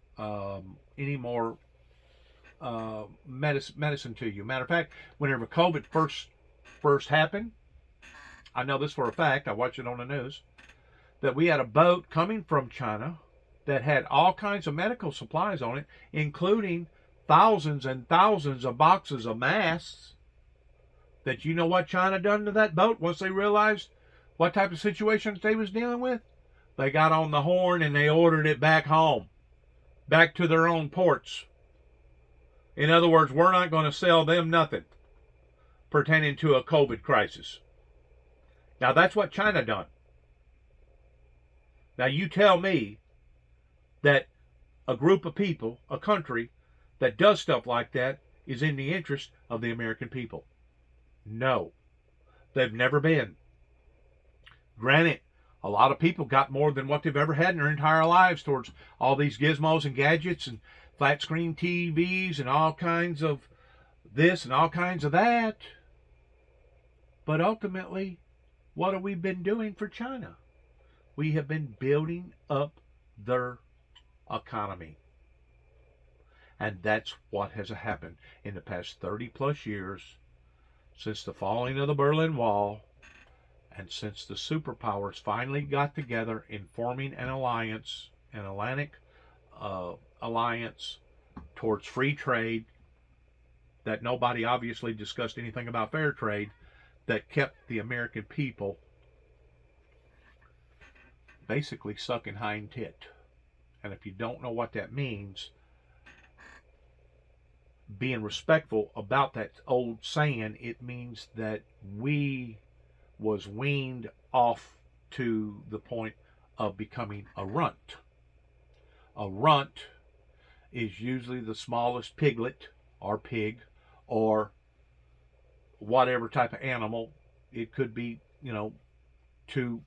medicine to you. Matter of fact, whenever COVID first happened, I know this for a fact, I watched it on the news, that we had a boat coming from China that had all kinds of medical supplies on it, including thousands and thousands of boxes of masks. That, you know what China done to that boat once they realized what type of situations they was dealing with? They got on the horn and they ordered it back home, back to their own ports. In other words, we're not going to sell them nothing pertaining to a COVID crisis. Now, that's what China done. Now, you tell me that a group of people, a country that does stuff like that, is in the interest of the American people. No, they've never been. Granted, a lot of people got more than what they've ever had in their entire lives towards all these gizmos and gadgets and flat screen TVs and all kinds of this and all kinds of that. But ultimately, what have we been doing for China? We have been building up their economy. And that's what has happened in the past 30 plus years since the falling of the Berlin Wall and since the superpowers finally got together in forming an alliance, an Atlantic alliance towards free trade, that nobody obviously discussed anything about fair trade, that kept the American people basically sucking hind tit. And if you don't know what that means, being respectful about that old saying, it means that we was weaned off to the point of becoming a runt. A runt is usually the smallest piglet or pig or whatever type of animal. It could be, 2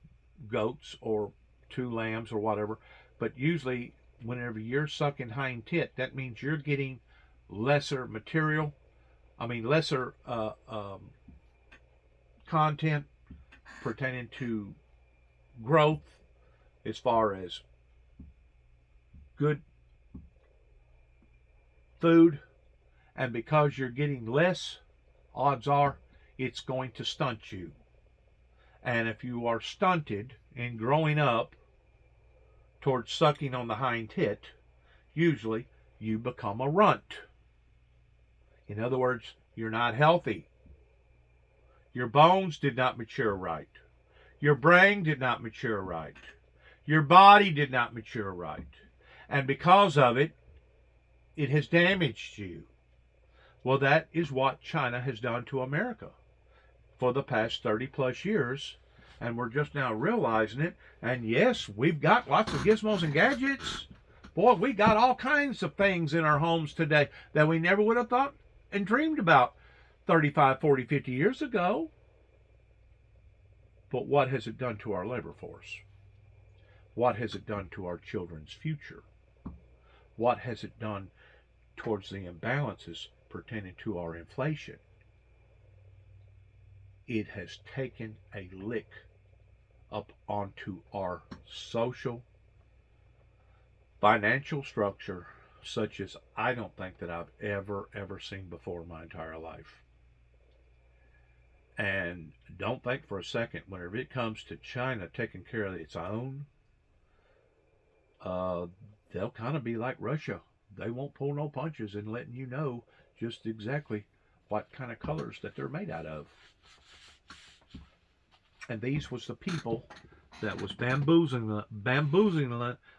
goats or 2 lambs or whatever. But usually whenever you're sucking hind tit, that means you're getting lesser material, lesser content pertaining to growth as far as good food, and because you're getting less, odds are it's going to stunt you. And if you are stunted in growing up towards sucking on the hind tit, usually you become a runt. In other words, you're not healthy. Your bones did not mature right. Your brain did not mature right. Your body did not mature right. And because of it, it has damaged you. Well, that is what China has done to America for the past 30 plus years. And we're just now realizing it. And yes, we've got lots of gizmos and gadgets. Boy, we got all kinds of things in our homes today that we never would have thought and dreamed about 35, 40, 50 years ago. But what has it done to our labor force? What has it done to our children's future? What has it done towards the imbalances pertaining to our inflation? It has taken a lick up onto our social, financial structure such as I don't think that I've ever seen before in my entire life. And don't think for a second, whenever it comes to China taking care of its own, they'll kind of be like Russia. They won't pull no punches in letting you know just exactly what kind of colors that they're made out of. And these was the people that was bamboozling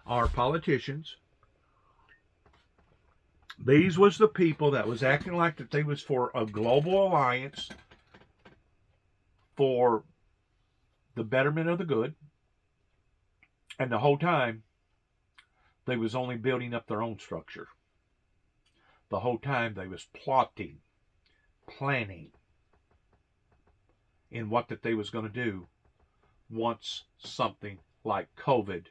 our politicians. These was the people that was acting like that they was for a global alliance for the betterment of the good. And the whole time, they was only building up their own structure. The whole time they was plotting, planning in what that they was going to do once something like COVID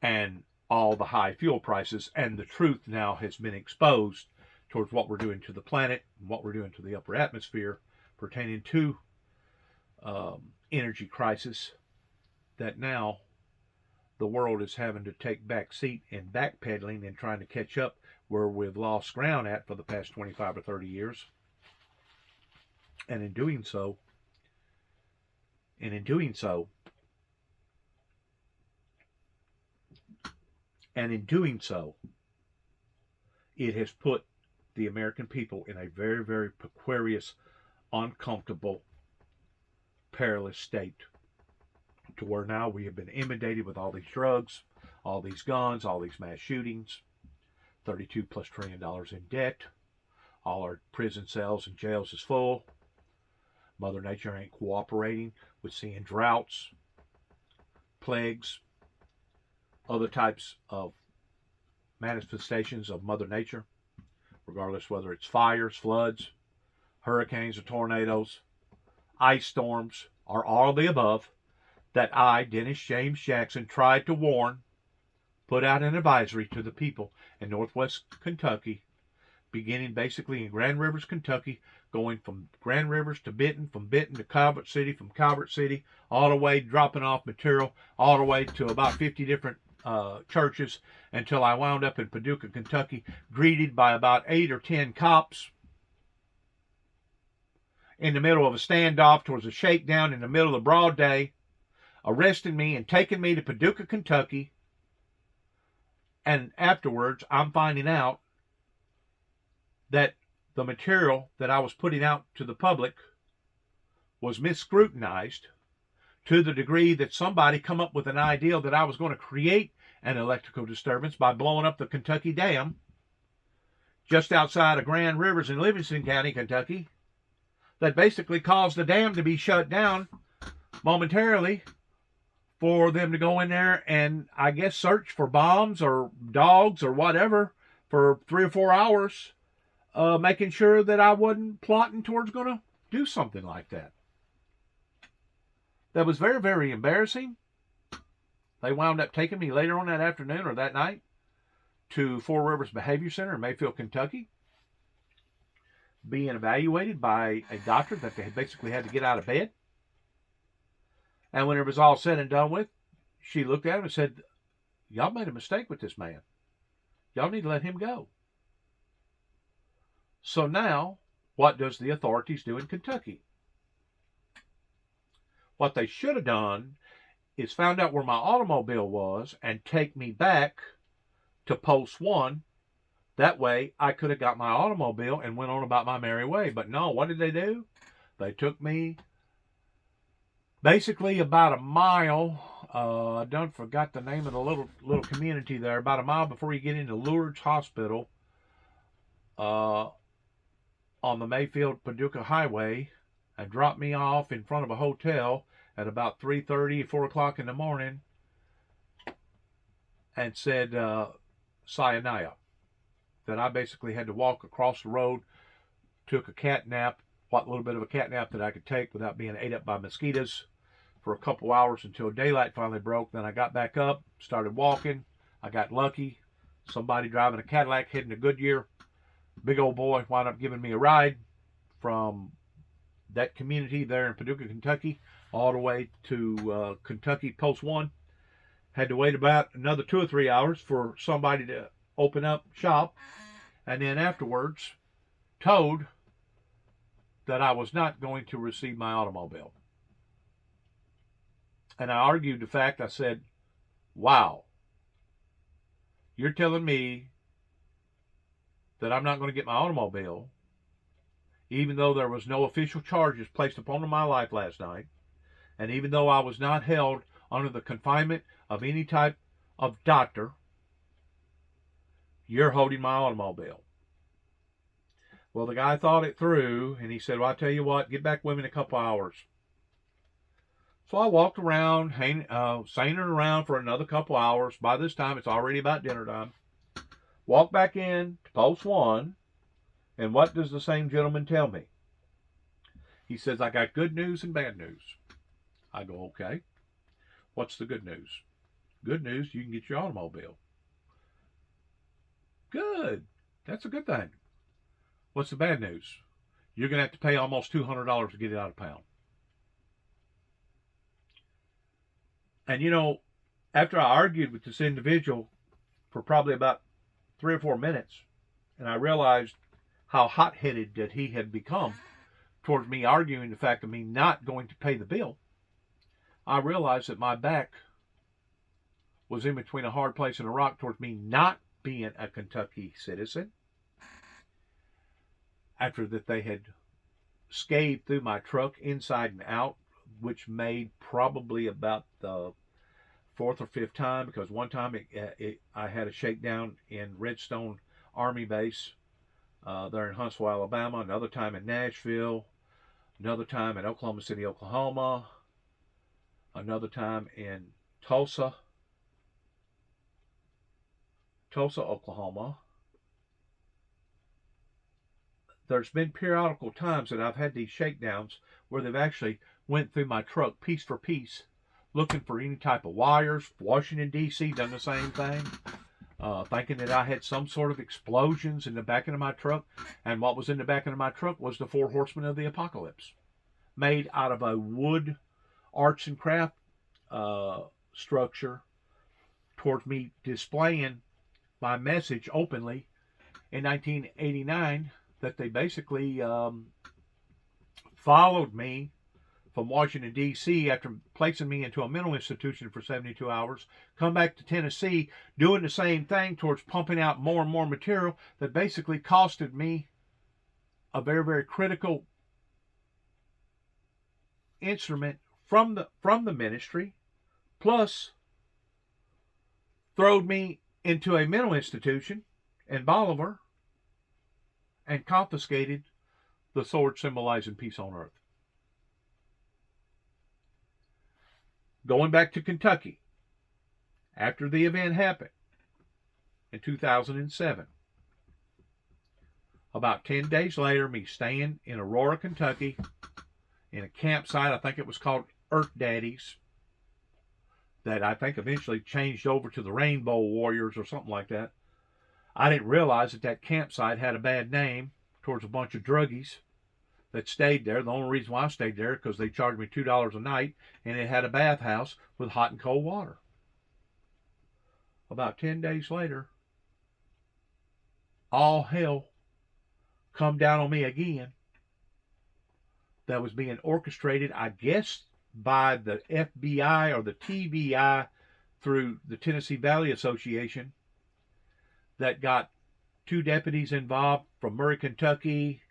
and all the high fuel prices and the truth now has been exposed towards what we're doing to the planet and what we're doing to the upper atmosphere pertaining to energy crisis, that now the world is having to take back seat and backpedaling and trying to catch up where we've lost ground at for the past 25 or 30 years. And in doing so, it has put the American people in a very, very precarious, uncomfortable, perilous state, to where now we have been inundated with all these drugs, all these guns, all these mass shootings, $32+ trillion in debt, all our prison cells and jails is full. Mother Nature ain't cooperating with seeing droughts, plagues, other types of manifestations of Mother Nature, regardless whether it's fires, floods, hurricanes or tornadoes, ice storms, or all of the above, that I, Dennis James Jackson, tried to warn, put out an advisory to the people in northwest Kentucky, beginning basically in Grand Rivers, Kentucky, going from Grand Rivers to Benton, from Benton to Calvert City, from Calvert City, all the way dropping off material, all the way to about 50 different churches, until I wound up in Paducah, Kentucky, greeted by about 8 or 10 cops in the middle of a standoff towards a shakedown in the middle of broad day, arresting me and taking me to Paducah, Kentucky. And afterwards, I'm finding out that the material that I was putting out to the public was misscrutinized to the degree that somebody come up with an idea that I was going to create an electrical disturbance by blowing up the Kentucky Dam just outside of Grand Rivers in Livingston County, Kentucky, that basically caused the dam to be shut down momentarily for them to go in there and, I guess, search for bombs or dogs or whatever for 3 or 4 hours, making sure that I wasn't plotting towards going to do something like that. That was very, very embarrassing. They wound up taking me later on that afternoon or that night to Four Rivers Behavior Center in Mayfield, Kentucky, being evaluated by a doctor that they basically had to get out of bed. And when it was all said and done with, she looked at him and said, "Y'all made a mistake with this man. Y'all need to let him go." So now, what does the authorities do in Kentucky? What they should have done is found out where my automobile was and take me back to Post 1. That way, I could have got my automobile and went on about my merry way. But no, what did they do? They took me basically about a mile. I don't forgot the name of the little community there. About a mile before you get into Lourdes Hospital, on the Mayfield Paducah Highway, and dropped me off in front of a hotel at about 3:30, 4 o'clock in the morning, and said sayonara. That I basically had to walk across the road, took a cat nap, what little bit of a cat nap that I could take without being ate up by mosquitoes, for a couple hours until daylight finally broke. Then I got back up, started walking. I got lucky. Somebody driving a Cadillac heading to Goodyear, big old boy, wound up giving me a ride from that community there in Paducah, Kentucky, all the way to Kentucky Post 1. Had to wait about another 2 or 3 hours for somebody to open up shop, and then afterwards told that I was not going to receive my automobile. And I argued the fact. I said, "Wow, you're telling me that I'm not going to get my automobile, even though there was no official charges placed upon my life last night, and even though I was not held under the confinement of any type of doctor, you're holding my automobile." Well, the guy thought it through, and he said, "Well, I tell you what, get back with me in a couple hours." So I walked around, sailing around for another couple hours. By this time, it's already about dinner time. Walked back in to Post 1, and what does the same gentleman tell me? He says, "I got good news and bad news." I go, "Okay. What's the good news?" "Good news, you can get your automobile." "Good. That's a good thing." "What's the bad news?" "You're going to have to pay almost $200 to get it out of pound." And you know, after I argued with this individual for probably about 3 or 4 minutes, and I realized how hot-headed that he had become towards me arguing the fact of me not going to pay the bill, I realized that my back was in between a hard place and a rock towards me not being a Kentucky citizen. After that, they had scathed through my truck inside and out, which made probably about the 4th or 5th time, because one time I had a shakedown in Redstone Army Base there in Huntsville, Alabama, another time in Nashville, another time in Oklahoma City, Oklahoma, another time in Tulsa, Oklahoma, there's been periodical times that I've had these shakedowns where they've actually went through my truck piece for piece looking for any type of wires. Washington, D.C. done the same thing, thinking that I had some sort of explosions in the back of my truck. And what was in the back of my truck was the 4 horsemen of the apocalypse, made out of a wood arts and craft structure towards me displaying my message openly in 1989 that they basically followed me from Washington, D.C. after placing me into a mental institution for 72 hours, come back to Tennessee, doing the same thing towards pumping out more and more material that basically costed me a very, very critical instrument from the ministry, plus throwed me into a mental institution in Bolivar and confiscated the sword symbolizing peace on earth. Going back to Kentucky, after the event happened in 2007, about 10 days later, me staying in Aurora, Kentucky, in a campsite, I think it was called Earth Daddies, that I think eventually changed over to the Rainbow Warriors or something like that. I didn't realize that that campsite had a bad name towards a bunch of druggies that stayed there. The only reason why I stayed there because they charged me $2 a night, and it had a bathhouse with hot and cold water. About 10 days later, all hell come down on me again. That was being orchestrated, I guess, by the FBI or the TBI through the Tennessee Valley Association, that got 2 deputies involved from Murray, Kentucky,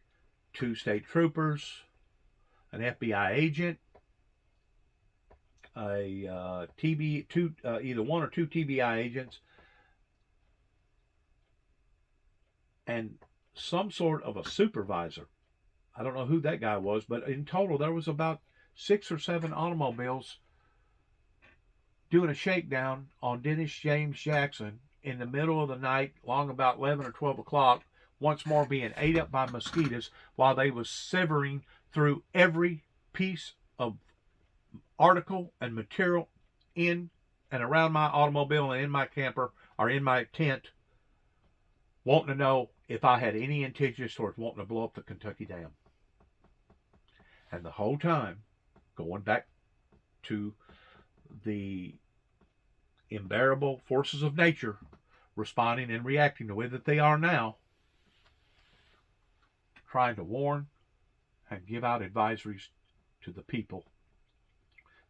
2 state troopers, an FBI agent, either 1 or 2 TBI agents, and some sort of a supervisor. I don't know who that guy was, but in total there was about 6 or 7 automobiles doing a shakedown on Dennis James Jackson in the middle of the night, long about 11 or 12 o'clock, once more being ate up by mosquitoes while they was severing through every piece of article and material in and around my automobile and in my camper or in my tent, wanting to know if I had any intentions towards wanting to blow up the Kentucky Dam. And the whole time, going back to the unbearable forces of nature responding and reacting the way that they are now, trying to warn and give out advisories to the people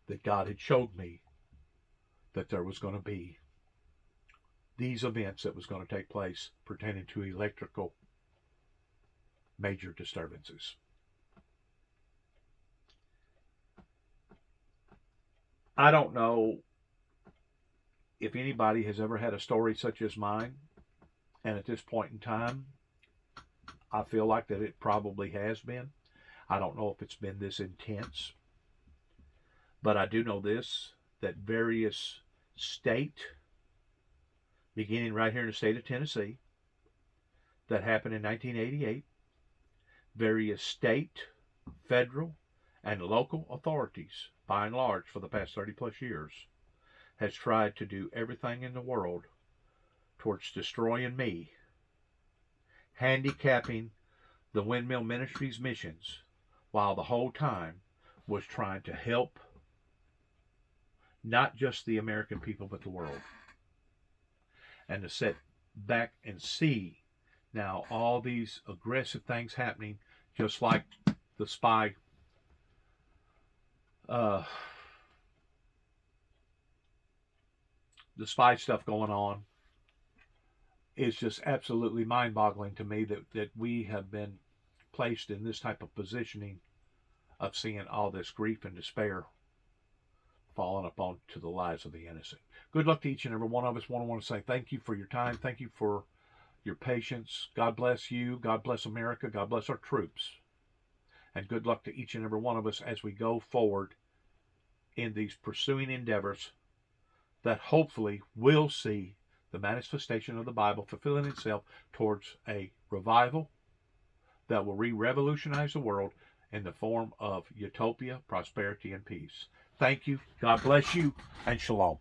that God had showed me that there was going to be these events that was going to take place pertaining to electrical major disturbances. I don't know if anybody has ever had a story such as mine, and at this point in time, I feel like that it probably has been. I don't know if it's been this intense, but I do know this, that various state, beginning right here in the state of Tennessee, that happened in 1988, various state, federal, and local authorities, by and large, for the past 30 plus years, has tried to do everything in the world towards destroying me, handicapping the Windmill Ministries missions, while the whole time was trying to help not just the American people, but the world. And to sit back and see now all these aggressive things happening, just like the spy stuff going on, is just absolutely mind-boggling to me that we have been placed in this type of positioning of seeing all this grief and despair falling upon to the lives of the innocent. Good luck to each and every one of us. I want to say thank you for your time. Thank you for your patience. God bless you. God bless America. God bless our troops. And good luck to each and every one of us as we go forward in these pursuing endeavors that hopefully will see the manifestation of the Bible fulfilling itself towards a revival that will revolutionize the world in the form of utopia, prosperity, and peace. Thank you. God bless you, and shalom.